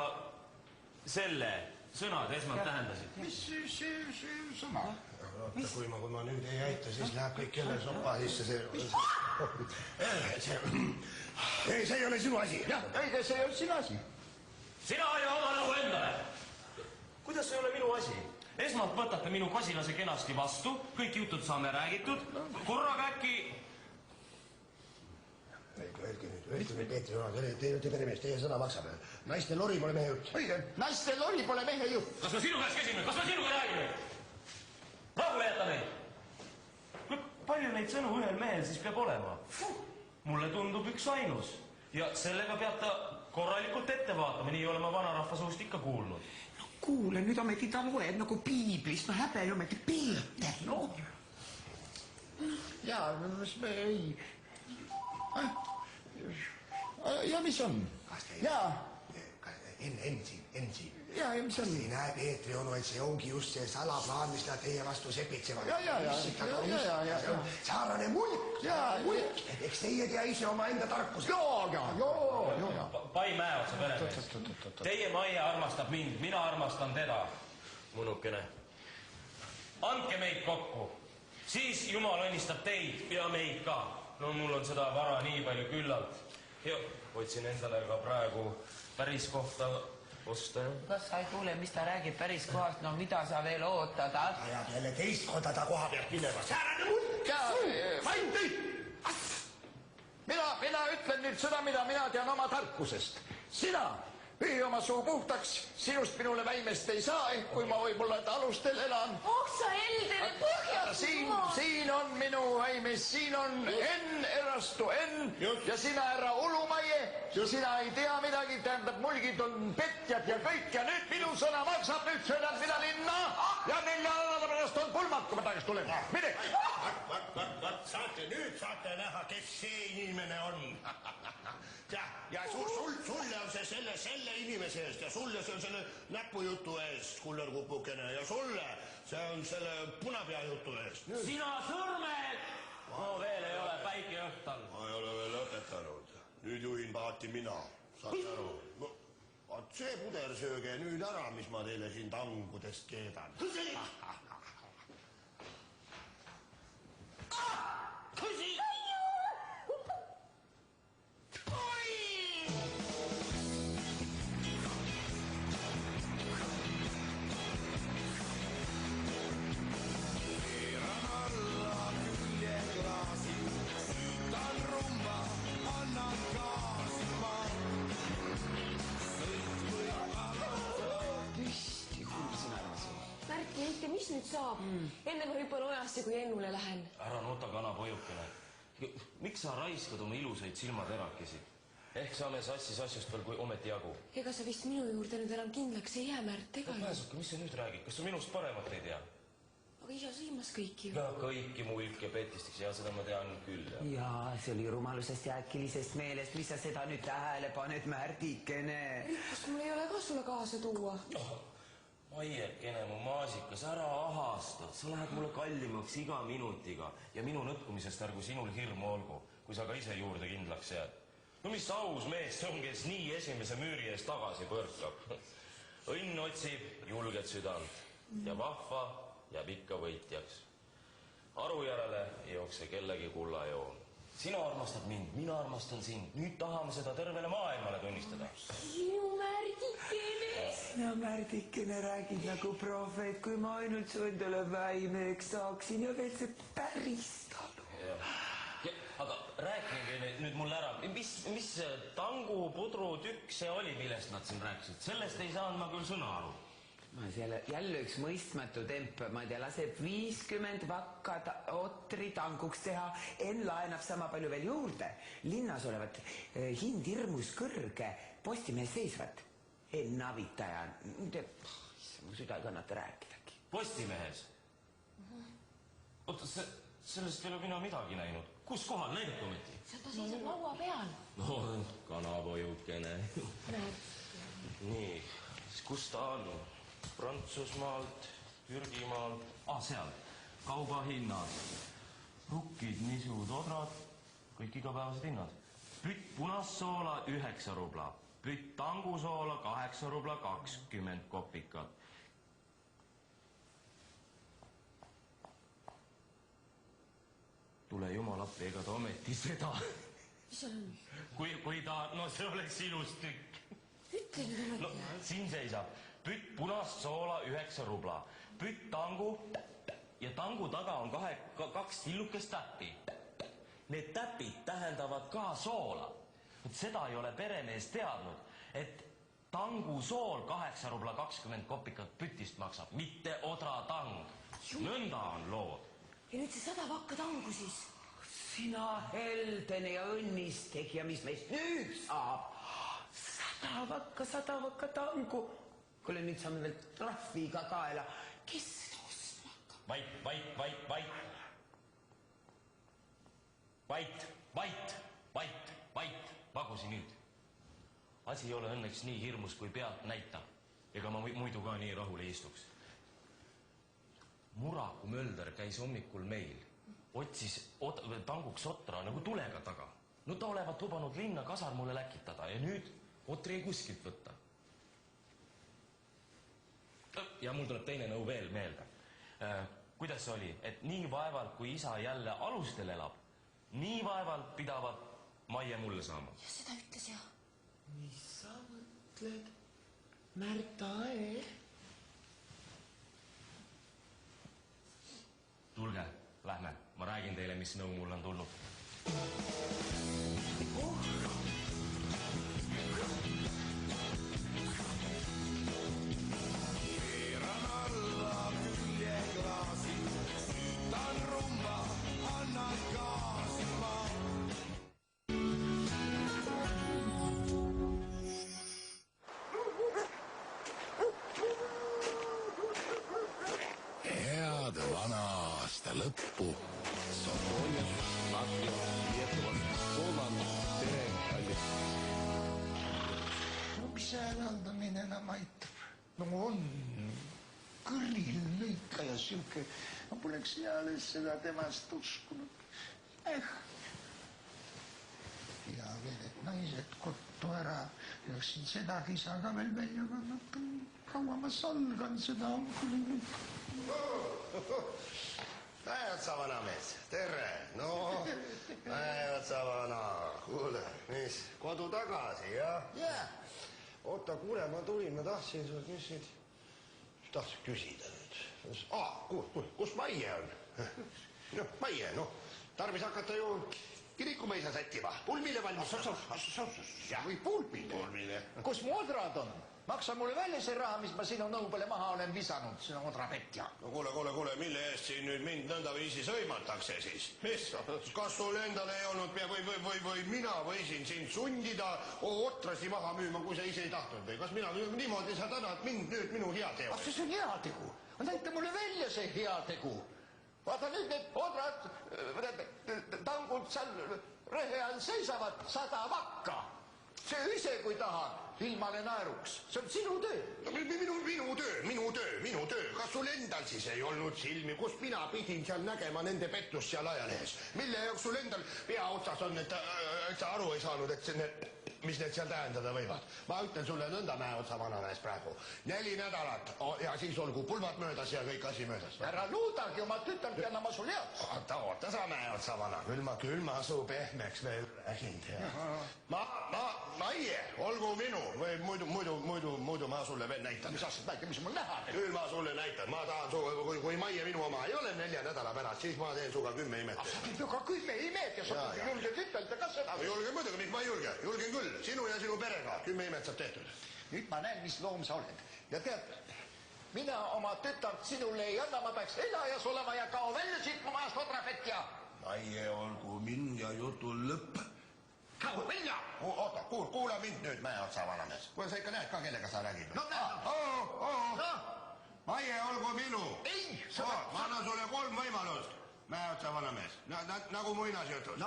selle sõnad esmalt tähendasid? Mis see sõna? Oota, kui ma nüüd ei aita, siis läheb kõik jälle sopa sisse see ei ole sinu asi. Jah, õige, see ei ole sinu asi. Sina aja oma nagu endale. Kuidas see ei ole minu asi? Esmalt võtate minu kasilase kenasti vastu, kõik jutud saame räägitud, korraga äkki... Öelge nüüd, Peetri ona, te olete peremees, teie sõna maksab. Naiste lori pole mehe jutt. Õige, naiste lori pole mehe jutt. Kas ma sinu käest käsin? Kas ma sinuga räägin? Rahule jäta neid. Kui palju neid sõnu ühel mehel siis peab olema? Mulle tundub üks ainus. Ja sellega peab ta korralikult ette vaatama, nii olema vanarahva suust ikka kuulnud. No kuule, nüüd ometi ta loeb nagu piiblist, no häbe ometi Peeter, no. Jaa, mis me ei... Ja mis on? Jaa. Enn siin. Jaa, ja mis on? Ei näe Peetri onu, et see ongi just see salaplaan, mis nad teie vastu sepitsevad. Ja. Saarane mulk. Eks teie tea ise oma enda tarkuse. Joo. Pai Mäeotsa peremees. Teie Maie armastab mind, mina armastan teda. Munukene. Andke meid kokku. Siis Jumal õnnistab teid ja meid ka. No mul on seda vara nii palju küllalt. Ja otsin endale ka praegu päris kohta Ostaja. Kas sa ei kuule, mis ta räägib päris kohast? No mida sa veel ootad? Ajab jälle teist korda ta koha pealt minema. Säärane mulka! Vaim kõik! Mina ütlen nüüd seda, mida mina tean oma tarkusest. Sina pühi oma suu puhtaks, sinust minule väimest ei saa, kui ma võib-olla alustel elan. Oh sa Elderi põhjaks! Siin on minu väimes, siin on N, erastu N ja sina ära Ulumaie. Sina ei tea midagi, tähendab mulgid on petjad ja kõik ja nüüd minu sõna maksab, nüüd söödad mina linna ja 4 nädala pärast on pulmad, kui ma tagasi tulen. Mine! Nüüd saate näha, kes see inimene on. Ja sulle on see selle inimese eest ja sulle see on selle näpujutu eest, kuller kupukene, ja sulle see on selle punapea jutu eest. Sina Sõrmed! No veel ei ole päike õhtal. Ma ei ole veel lõpetanud. Nüüd juhin paati mina. Saad aru? Vaat see puder sööge nüüd ära, mis ma teile siin tangudest keedan. Küsi! Märki, Heiti, mis nüüd saab? Enne ma hüppan ojasse, kui Ennule lähen. Ära nota kanapojukene. Miks sa raiskad oma ilusaid silmaterakesi? Ehk saame sassis asjust veel, kui ometi jagu. Ega sa vist minu juurde nüüd enam kindlaks ei jää, Märt, ega? Pääsuke, mis sa nüüd räägid? Kas sa minust paremat ei tea? Aga isa sõimas kõiki ju. Ja kõiki mulk ja petisteks, ja seda ma tean küll. Ja see oli rumalusest ja äkilisest meelest, mis sa seda nüüd tähele paned, Märdikene. Rikkust mul ei ole ka sulle kaasa tuua. Maiekene, mu maasikas, ära ahasta. Sa lähed mulle kallimaks iga minutiga ja minu nõtkumisest ärgu sinul hirmu olgu, kui sa ka ise juurde kindlaks jääd. No mis aus mees see on, kes nii esimese müüri eest tagasi põrkab. Õnn otsib julget südant ja vahva jääb ikka võitjaks. Aru järele ei jookse kellegi kullajoon. Sina armastad mind, mina armastan sind. Nüüd tahame seda tervele maailmale tunnistada. Sinu Märdikene! Sina Märdikene räägid nagu prohvet, kui ma ainult su endale väimeks saaksin ja veel see päris talu. Aga rääkige nüüd mulle ära, mis tangu pudru tükk see oli, millest nad siin rääkisid? Sellest ei saanud ma küll sõna aru. Jälle üks mõistmatu temp, ma ei tea, laseb 50 vakka otri tanguks teha, Enn laenab sama palju veel juurde. Linnas olevat hind hirmus kõrge, Postimehes seisvat. Enn avitaja, mu süda ei kannata rääkidagi. Postimehes? Oota, sellest ei ole mina midagi näinud. Kus kohal, näidake ometi? Ta seisab laua peal. No, kanapojukene. Nii, kus ta on? Prantsusmaalt, Türgimaalt, seal, kaubahinnad, rukkid, nisud, odrad, kõik igapäevased hinnad. Pütt punassoola 9 rubla, pütt tangusoola 8 rubla 20 kopikat. Tule jumal appi, ega ta ometi seda. Mis seal on? Kui ta, no see oleks ilus tükk. Ütle nüüd ometi. No, siin seisab. Pütt punast soola 9 rubla, pütt tangu ja tangu taga on kaks tillukest täppi. Need täpid tähendavad ka soola. Seda ei ole peremees teadnud, et tangu sool 8 rubla 20 kopikat pütist maksab, mitte odratang. Nõnda on lood. Ja nüüd see 100 vakka tangu siis? Sina heldene ja õnnistegija, mis meist nüüd saab? 100 vakka tangu. Kuule, nüüd saame veel trahviga kaela. Kes seda ostma hakkab? Vait. Pagusi nüüd. Asi ei ole õnneks nii hirmus, kui pealt näitab. Ega ma muidu ka nii rahul ei istuks. Muraku Mölder käis hommikul meil. Otsis tanguks otra nagu tulega taga. No ta olevat lubanud linna kasar mulle läkitada ja nüüd otri ei kuskilt võtta. Ja mul tuleb teine nõu veel meelde. Kuidas see oli, et nii vaevalt, kui isa jälle alustel elab, nii vaevalt pidavad Maie mulle saama. Ja seda ütles ja. Mis sa mõtled? Märta Ae. Tulge, lähme. Ma räägin teile, mis nõu mul on tulnud. Keeran alla küljeklaasi, süütan rumba, annan gaasi ma. Head vana aasta lõppu. Soponias, Latvijas, Lietuvas, Poolas, tere, kallis. No mis see hääldamine enam aitab? No on kõril lõika ja siuke. Ma poleks eales seda temast uskunud. Ja veel, et naised kottu ära. Läksin seda kisa ka veel välja kannata. Kaua ma salgan seda küll. Näed sa, vanamees, tere. No, näed sa, vana. Kuule, mis, kodu tagasi, jah? Jaa. Oota, kuule, ma tulin, ma tahtsin sult, mis nüüd, tahtsin küsida nüüd. Kuule, kus Maie on? Noh, Maie, tarvis hakata ju kirikumõisa sättima. Pulmile valmis. Või pulmile? Kus mu odrad on? Maksa mulle välja see raha, mis ma sinu nõu peale maha olen visanud, sinu odrapetja. No kuule, mille eest siin nüüd mind nõndaviisi sõimatakse siis? Mis? Kas sul endal ei olnud või mina võisin sind sundida otrasi maha müüma, kui sa ise ei tahtnud või? Kas mina niimoodi sa tänad mind nüüd minu heategu? See on heategu. Näita mulle välja see heategu. Vaata nüüd need odrad, tangud seal rehe all seisavad 100 vakka. See ise, kui tahad, ilmale naeruks. See on sinu töö. Minu töö. Kas sul endal siis ei olnud silmi, kus mina pidin seal nägema nende pettust seal ajalehes? Mille jaoks sul endal pea otsas on, et sa aru ei saanud, et mis need seal tähendada võivad? Ma ütlen sulle nõnda mäeotsa vanamees praegu. 4 nädalat ja siis olgu pulmad möödas ja kõik asi möödas. Ära luudagi oma tütart ja annama sul head. Oota sa mäeotsa vana. Küll ma su pehmeks veel räägind. Maie, olgu minu või muidu ma sulle veel näitan. Mis asjad näita, mis mul näha? Küll ma sulle näitan. Ma tahan suga, kui Maie minu oma ei ole 4 nädala pärast, siis ma teen suga 10 imet. Aga 10 imet ja sa julged ütelda ka seda? Julgen muidugi, miks ma ei julge? Julgen küll. Sinu ja sinu perega 10 imet saab tehtud. Nüüd ma näen, mis loom sa oled. Ja tead, mina oma tütart sinule ei anna, ma peaks elajas olema ja kao välja siit mu majast odrafetja. Maie, olgu minu ja jutu lõpp. Kao välja! Oota, kuula mind nüüd, mäeotsa vanamees. Kuule, sa ikka näed ka, kellega sa räägid? No näed! Maie, olgu minu! Ei! Ma annan sulle 3 võimalust, mäeotsa vanamees. Nagu muinasjutus.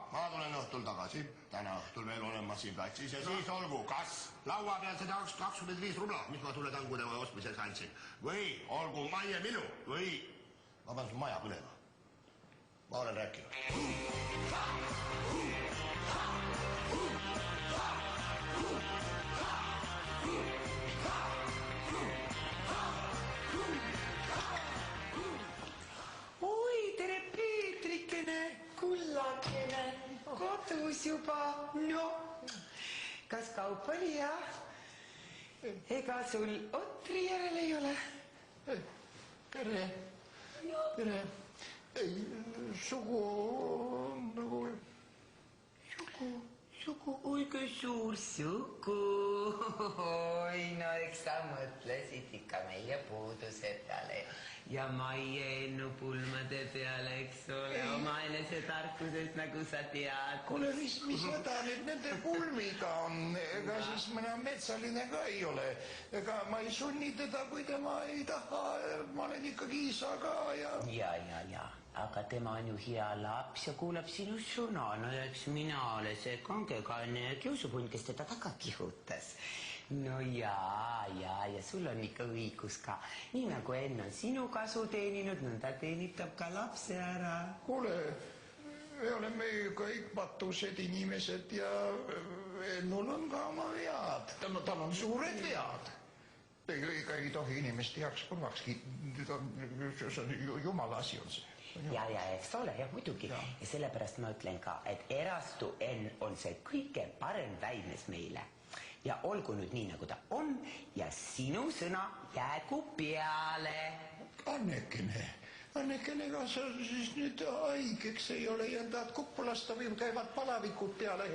Ma tulen õhtul tagasi, täna õhtul veel olen ma siin platsis ja siis olgu, kas laua peal seda 25 rubla, mis ma sulle tangude ostmiseks andsin, või olgu Maie minu, või ma panen su maja põlema. Ma olen rääkinud. Oi, tere Peetrikene, kullakene, kodus juba, no, kas kaup oli hea? Ega sul otri järel ei ole? Tere. Ei, sugu nagu... Sugu, oi kui suur sugu. Oi, no eks sa mõtlesid ikka meie puuduse peale ja Maie ennupulmade peale, eks ole, oma enese tarkuses, nagu sa tead. Kuule, mis häda nüüd nende pulmiga on? Ega siis mina metsaline ka ei ole. Ega ma ei sunni teda, kui tema ei taha. Ma olen ikkagi isa ka ja... Ja. Aga tema on ju hea laps ja kuulab sinu sõna. No eks mina ole see kangekane kiusupund, kes teda taga kihutas. No ja sul on ikka õigus ka. Nii nagu enne on sinu kasu teeninud, nõnda teenitab ka lapse ära. Kuule, me oleme kõik patused inimesed ja ennul on ka oma vead. Tal on suured vead. Ega ei tohi inimest heaks kurvaks kiita. See on jumala asi on see. Ja, eks ole, ja muidugi. Ja sellepärast ma ütlen ka, et erastu N on see kõige parem väimes meile. ja olgu nüüd nii, nagu ta on ja sinu sõna jäägu peale. Annekene, kas sa siis nüüd haigeks ei ole ja tahad koppu lasta või käivad palavikud peale?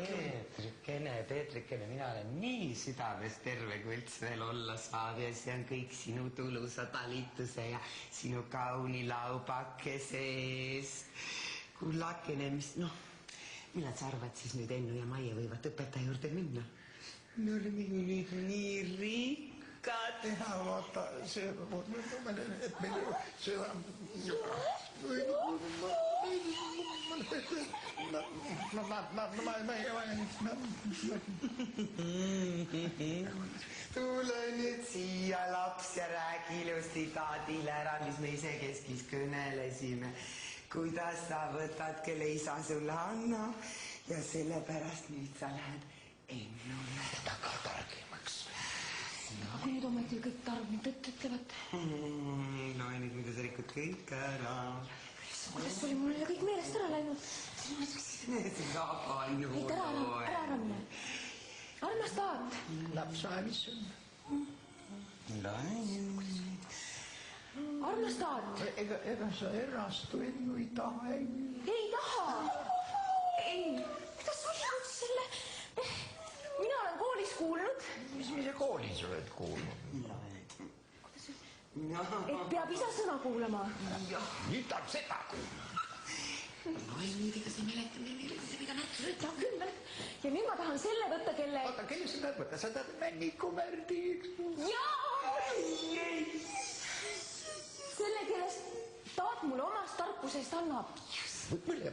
Peetrikene, mina olen nii südames terve, kui üldse veel olla saab ja see on kõik sinu tulusa talituse ja sinu kauni laubakese eest. Kullakene, millal sa arvad siis nüüd Ennu ja Maie võivad õpetaja juurde minna? Me oleme ju nüüd nii rikkad. Ja vaata, see, et meil see Tule nüüd siia, laps, ja räägi ilusti taadile ära, mis me ise keskis kõnelesime. Kuidas sa võtad, kelle isa sulle annab ja sellepärast nüüd sa lähed Ennule. Taga targemaks. Kui nüüd ometi kõik targud tõtt ütlevad. Loe nüüd, mida sa rikud kõik ära. Kuidas oli mul kõik meelest ära läinud? Mitte ära mine. Armas taat. Laps aemis on. Loe nüüd. Armas taat. Ega sa erastu Ennu ei taha, ei? Ei taha. Ei. Kuidas sa olid selle? Mina olen koolis kuulnud. Mis sa koolis oled kuulnud? Et peab isa sõna kuulama. Nüüd tahab seda kuulama. Loe nüüd, ega sa mäletamine, mida näed? Ta küll. Ja nüüd ma tahan selle võtta, kelle... Oota, kelle sa tahad võtta? Sa tahad Männiku Märdi, eks? Jaa! Selle, kellest taat mulle omast tarkusest annab. Mõle.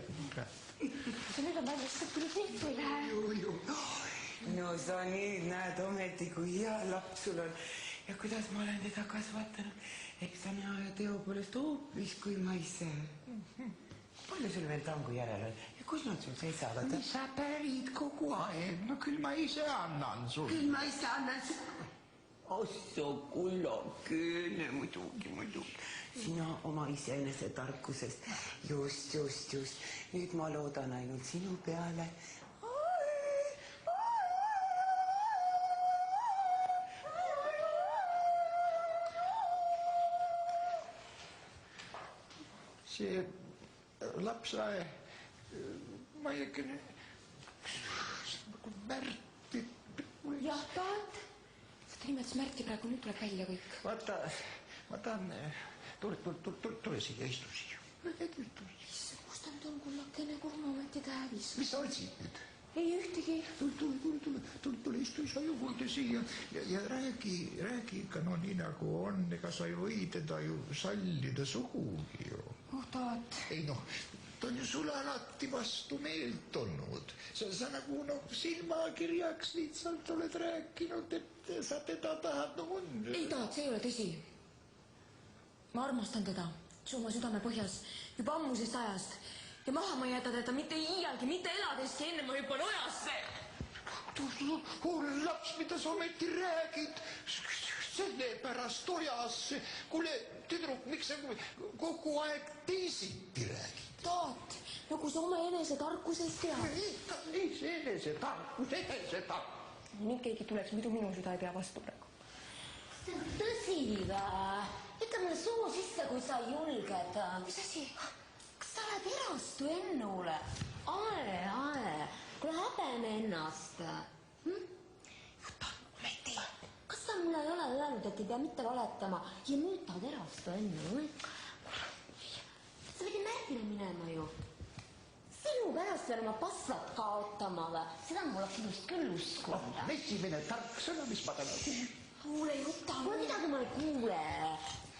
See nüüd on välja, sest küll viltu ei lähe. No sa nüüd näed ometi, kui hea laps sul on ja kuidas ma olen teda kasvatanud. Eks ta näo ja teo poolest hoopis kui ma ise. Palju sul veel tangu järel on ja kus nad sul seisavad? Mis sa pärid kogu aeg? No küll ma ise annan sul. Küll ma ise annan sul. Osso kullakene, muidugi. Sina oma iseenese tarkusest. Just. Nüüd ma loodan ainult sinu peale. See lapsae, Maiekene, Märti. Jah, taat. Seda nimetas Märti praegu, nüüd tuleb välja kõik. Vaata, ma tahan, tule siia, istu siia. Kus ta nüüd on kullakene, kuhu ma ometi tähevis? Mis sa otsid nüüd? Ei ühtegi. Tule, istu isa juurde siia ja räägi ikka nii nagu on, ega sa ei või teda ju sallida sugugi ju. Oh, taat. Ei ta on ju sulle alati vastu meelt olnud. Sa nagu silmakirjaks lihtsalt oled rääkinud, et sa teda tahad on. Ei, taat, see ei ole tõsi. Ma armastan teda, oma südame põhjas, juba ammusest ajast. Ja maha ma ei jäta teda mitte iialgi, mitte eladeski, enne ma hüppan ojasse. Laps, mida sa ometi räägid? Sellepärast ojasse. Kuule, tüdruk, miks sa kogu aeg teisiti räägid? Taat, nagu sa oma enese tarkusest tead. Enese tarkus. Nüüd keegi tuleks, muidu minu süda ei pea vastu praegu. See on tõsi või? Ütle mulle suu sisse, kui sa julged. Mis asi? Kas sa oled erastu Ennule? Ae. Kuule, häbene ennast. Kas sa mulle ei ole öelnud, et ei pea mitte valetama ja nüüd tahad erastu Ennu? Sa pidi Märgile minema ju. Sinu pärast veel oma passat kaotama või? Seda on mulle sinust küll uskuda. Esimene tark sõna, mis ma täna kuulin. Kuule, juta. Kuule, midagi ma ei kuule.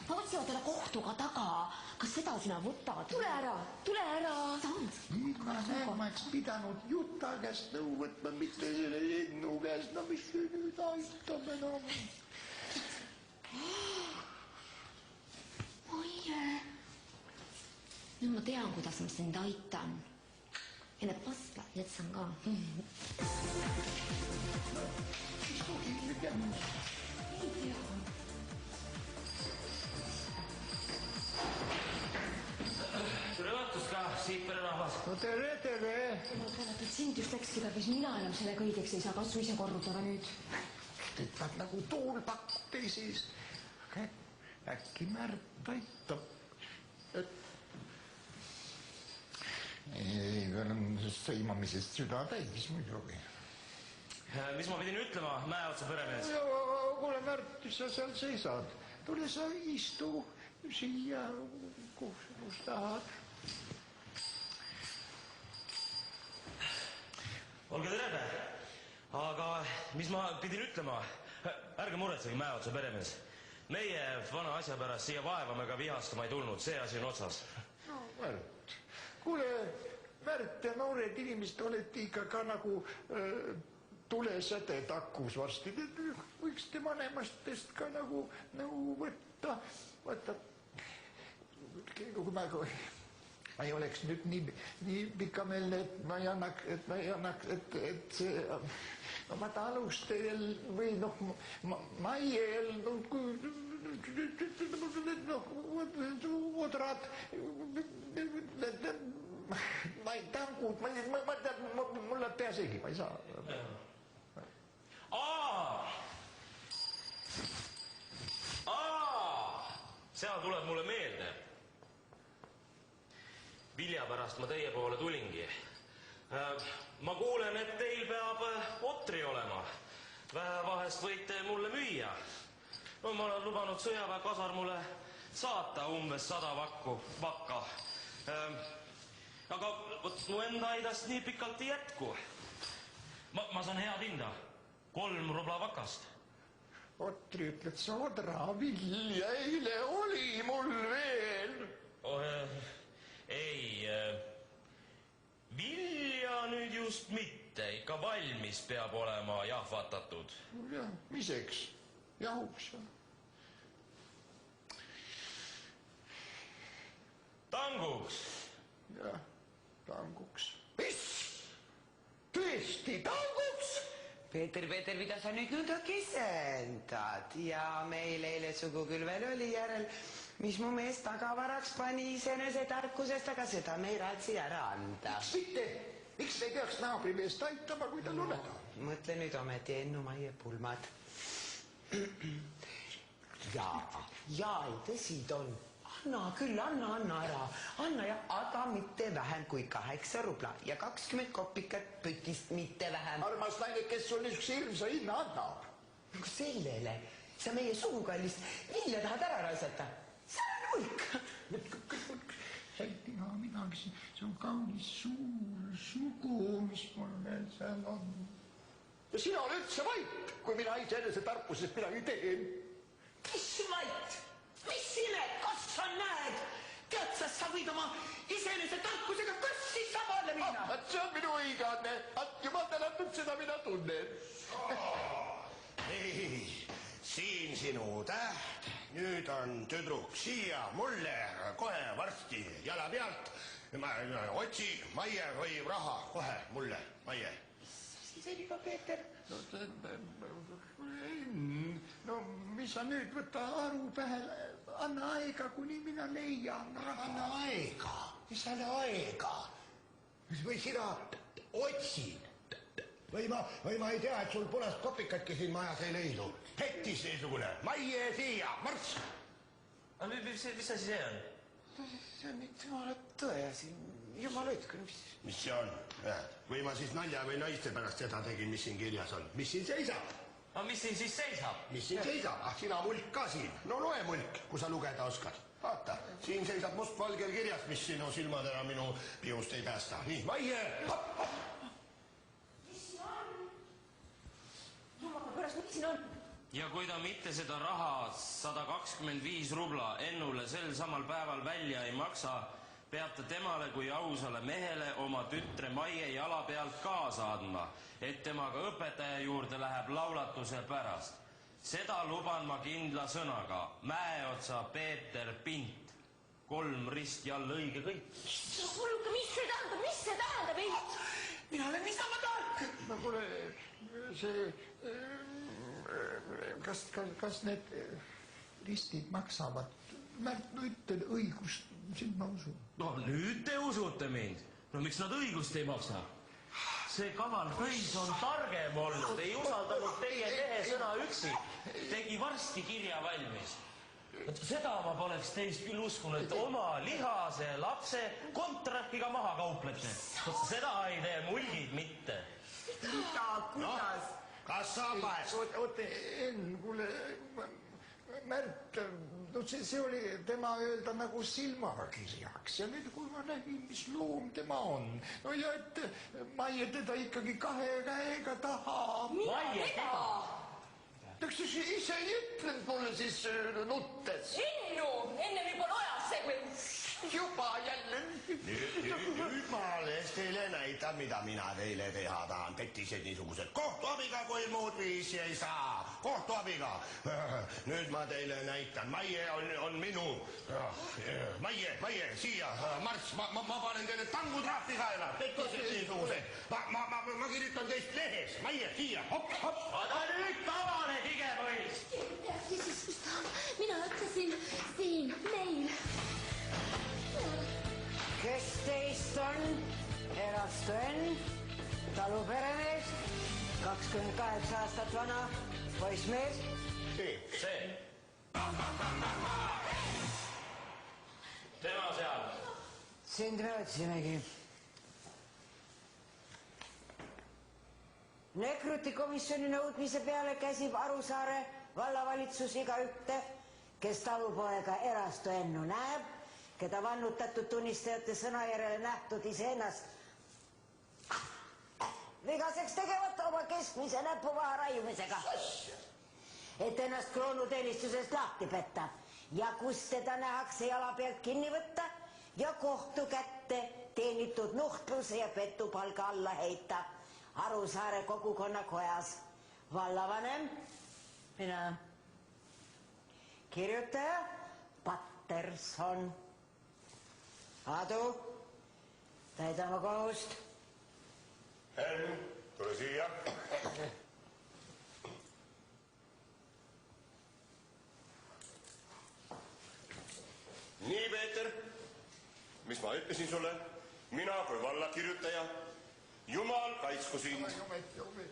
Ma otsivad teda kohtuga taga. Kas seda sina võtad? Tule ära. Nüüd ma oleks pidanud Juta käest nõu võtma, mitte selle Ennu käest. No mis see nüüd aitab enam? Maie. Nüüd ma tean, kuidas ma sind aitan. Ja need paskad jätsan ka. Tere õhtust ka Siipere rahvas. No tere, tere. Jumal tänatud, sind just läkski tarvis, mina enam sellega õigeks ei saa, katsu ise korrutada nüüd. Tead nagu tuul pakkuti siis. Äkki Märt aitab. Ei, veel on sõimamisest süda täis muidugi. Mis ma pidin ütlema, Mäeotsa peremees? Kuule, Märt, mis sa seal seisad? Tule sa istu siia, kus tahad. Olge tere. Aga mis ma pidin ütlema? Ärge muretsegi, Mäeotsa peremees. Meie vana asja pärast siia vaevame ka vihastama ei tulnud, see asi on otsas. No, Märt. Kuule, Märt ja noored inimesed olete ikka ka nagu tulesäde takus varsti. Võiks te vanemastest ka nagu võtta. Vaata, kui ma ei oleks nüüd nii pikameelne, et ma ei annaks, et see... No vaata alustel või Maiel, odrad, ma ei tangud, mul läheb pea segi, ma ei saa. Seal tuleb mulle meelde. Vilja pärast ma teie poole tulingi. Ma kuulen, et teil peab otri olema. Vahest võite mulle müüa. No, ma olen lubanud sõjaväe kasarmule saata umbes 100 vakka. Aga mu enda aidast nii pikalt ei jätku. Ma saan head hinda. 3 rubla vakast. Otri ütled sa odra, vilja eile oli mul veel. Ei, vilja nüüd just mitte. Ikka valmis peab olema jahvatatud. Jah, miseks? Jahuks. Tanguks. Jah, tanguks. Mis? Tõesti, tanguks? Peeter, mida sa nüüd nõnda kisendad? Ja meil eile sugu küll veel oli järel, mis mu mees tagavaraks pani iseenese tarkusest, aga seda me ei raatsi ära anda. Miks mitte? Miks me ei peaks naabri meest aitama, kui ta luneda? Mõtle nüüd ometi Ennu Maie pulmad. Jaa, ei tõsi ta on. Anna küll, anna ära. Anna ja aga mitte vähem kui 8 rubla ja 20 kopikat pütist mitte vähem. Armas naine, kes sul niisuguse hirmsa hinna annab? Nagu sellele. Sa meie sugukallist vilja tahad ära raisata. See on hulk. Sa ei tea midagi, see on kaunis suur sugu, mis mul veel seal on. Ja sina ole üldse vait, kui mina iseenese tarkusest midagi teen. Mis vait? Mis sine, kas sa näed? Tead sa võid oma iseenese tarkusega kõssi sabale minna. See on minu õiganne. Jumal tänatud seda, mina tunnen. Ei, siin sinu täht. Nüüd on tüdruk siia mulle kohe varsti jala pealt. Otsi, Maie võib raha kohe mulle, Maie. Siis oli ka Peeter. No, mis sa nüüd võtta aru pähe? Anna aega, kuni mina leian. Anna aega. Mis selle aega? Või sina otsid? Või ma ei tea, et sul punast kopikatki siin majas ei leidu. Pettis niisugune. Maie siia, marss! Mis asi see on? See on nüüd jumala tõe siin. Jumala ütke, mis see on? Või ma siis nalja või naiste pärast seda tegin, mis siin kirjas on. Mis siin seisab? Aga mis siin siis seisab? Mis siin seisab? Sina mulk ka siin. No loe mulk, kui sa lugeda oskad. Vaata, siin seisab mustvalgel kirjas, mis sinu silmadena minu piust ei päästa. Nii, Maie! Mis siin on? Jumala pärast, mis siin on? Ja kui ta mitte seda raha 125 rubla Ennule sel samal päeval välja ei maksa, peab ta temale kui ausale mehele oma tütre Maie jala pealt kaasa andma, et temaga õpetaja juurde läheb laulatuse pärast. Seda luban ma kindla sõnaga. Mäeotsa Peeter Pint. 3 risti all õige kõik. Hulluke, mis see tähendab? Ei? mina olen niisama tark. No kuule, see... Kas need listid maksavad Märt, no ütlen õigust, sind ma usun. No nüüd te usute mind. No miks nad õigust ei maksa? See kaval Pöis on targem olnud, ei usaldanud teie tehesõna üksi. Tegi varsti kirja valmis. Seda ma poleks teist küll uskunud, et oma lihase lapse kontraktiga maha kauplete. Seda ei tee mulgid mitte. Kuidas? Kas sa pääst? Oot, Enn, kuule, Märt, no see oli tema öelda nagu silmakirjaks ja nüüd kui ma nägin, mis loom tema on. No ja et Maie teda ikkagi kahe käega tahab. Maie taha? Eks sa ise ei ütlenud mulle siis nuttes. Ennu, enne võib-olla ojas see, kui... Juba jälle. Nüüd ma alles teile näitan, mida mina teile teha tahan. Pettised niisugused kohtuabiga, kui muud viisi ei saa. Kohtuabiga. Nüüd ma teile näitan. Maie on minu. Maie, siia. Marss, ma panen teile tangutrahvi kaela. Pettised niisugused. Ma kirjutan teist lehes. Maie, siia. Hopp. Aga nüüd tavane Tigepõis. Mina ütlesin siin, meil. Kes teist on Erastu Enn, taluperemees, 28 aastat vana poissmees? See. Tema seal. Sind me otsimegi. Nekrutikomisjoni nõudmise peale käsib Arusaare vallavalitsus igaühte, kes talupoega Erastu Ennu näeb, keda vannutatud tunnistajate sõna järele nähtud iseennast vigaseks tegevat oma keskmise näpuvaha raiumisega, et ennast kroonuteenistusest lahti petta ja kus teda nähakse jala pealt kinni võtta ja kohtu kätte teenitud nuhtluse ja petupalga alla heita Arusaare kogukonnakojas. Vallavanem, mina, kirjutaja Patterson. Adu, täidame kohust. Enn, tule siia. Nii, Peeter, mis ma ütlesin sulle? Mina kui vallakirjutaja, Jumal kaitsku sind.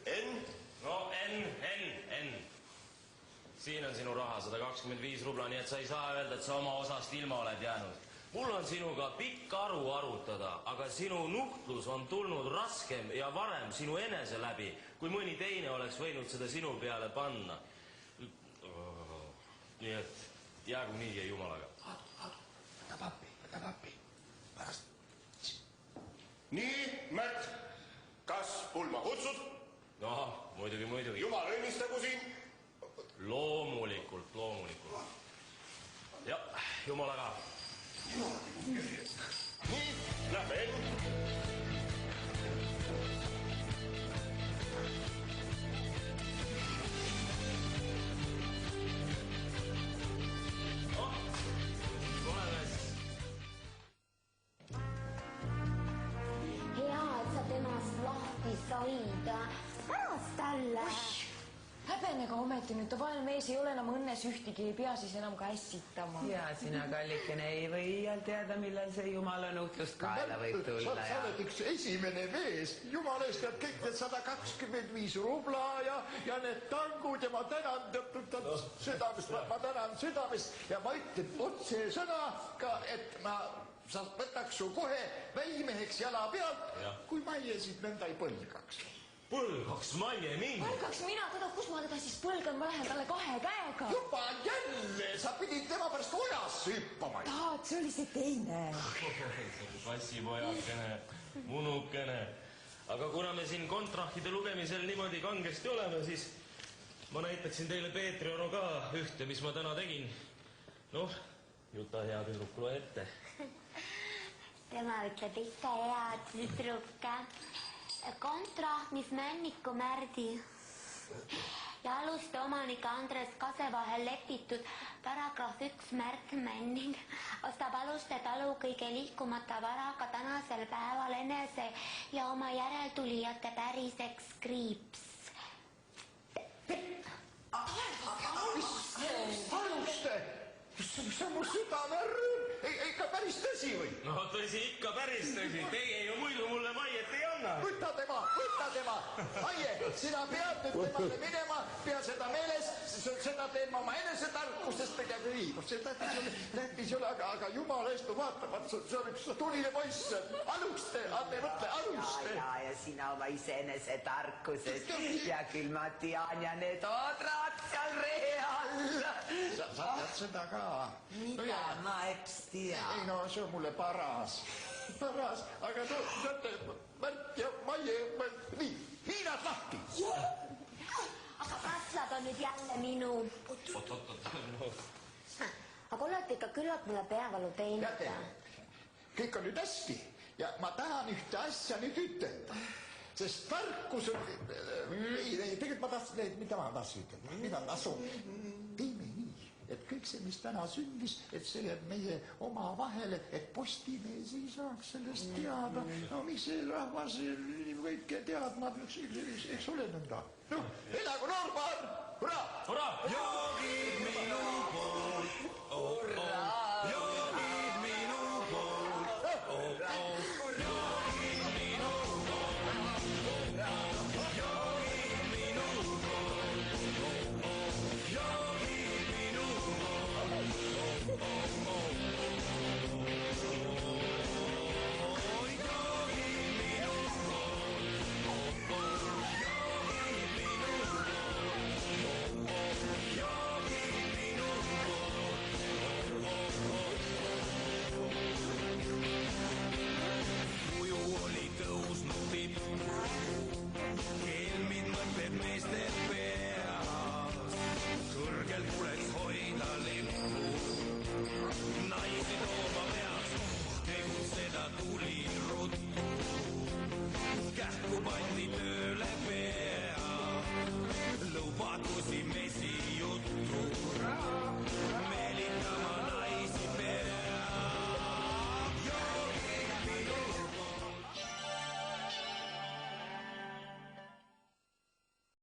Enn? No, Enn. Siin on sinu raha 125 rubla, nii et sa ei saa öelda, et sa oma osast ilma oled jäänud. Mul on sinuga pikk aru arutada, aga sinu nuhtlus on tulnud raskem ja varem sinu enese läbi, kui mõni teine oleks võinud seda sinu peale panna. Nii et jäägu nii ja Jumalaga. Võta pappi. Pärast. Nii, Märt, kas pulma kutsud? No, muidugi. Jumal õnnistagu sind. Loomulikult. Jah, Jumalaga. Nii, lähme Enn. Hea, et sa temast lahti said. Pärast talle. Häbenega ometi nüüd ta vaene mees ei ole enam õnnes ühtegi, ei pea siis enam ka ässitama. Ja sina, kallikene, ei või iialt teada, millal see jumala nuhtlust kaela võib tulla. Sa oled üks esimene mees. Jumala eest pead kõik need 125 rubla ja need tangud ja ma tänan südamest, ma tänan südamest ja ma ütlen otse sõnaga, et sa võtaks su kohe väimeheks jala pealt, kui Maie siit nõnda ei põlgaks. Põlgaks Maie mind? Põlgaks mina teda, kus ma teda siis põlgan, ma lähen talle kahe käega. Juba jälle, sa pidid tema pärast ojasse hüppama. Tahad, see oli see teine. Kassipojakene, munukene. Aga kuna me siin kontrahvide lugemisel niimoodi kangesti oleme, siis ma näitaksin teile Peetri onu ka ühte, mis ma täna tegin. Noh, juta hea tüdruk, loe ette. Tema ütleb ikka head tüdrukke. Kontraht, mis Männiku Märdi ja aluste omanik Andres Kase vahel lepitud paragrahv 1 märk Männing ostab aluste talu kõige liikumata varaga tänasel päeval enese ja oma järeltulijate päriseks kriips. Aluste! see on mu südamerõõm. Ikka päris tõsi või? No tõsi, ikka päris tõsi. Teie ju muidu mulle Maiet ei anna. Võta tema. Aie, sina pead nüüd temale minema, pea seda meeles, seda teen ma oma enesetarkustest midagi nii. See tähtis ei ole, aga jumala eest vaatama, see on üks tuline poiss. Aluste, Anne, mõtle, aluste. Ja sina oma iseenesetarkusest ja küll ma tean ja need odrad seal rehe all. Sa tead seda ka. Mida ma eks tean? Ei no, see on mulle paras, aga teate, Märt ja Maie, nii, viinad lahti. Aga kasvad on nüüd jälle minu. Aga olete ikka küllalt mulle peavalu teinud. Teate, kõik on nüüd hästi ja ma tahan ühte asja nüüd ütelda, sest tarkus on... Tegelikult ma tahtsin, mida ma tahtsin ütelda, mida tasu. Teeme nii, et kõik see, mis täna sündis, et see jääb meie oma vahele, et Postimees ei saaks sellest teada. No mis see rahvas kõike teadma, eks ole nõnda. No, elagu Noorpaar! Hurraa! Hurraa! Joogid minu poolt! Hurraa!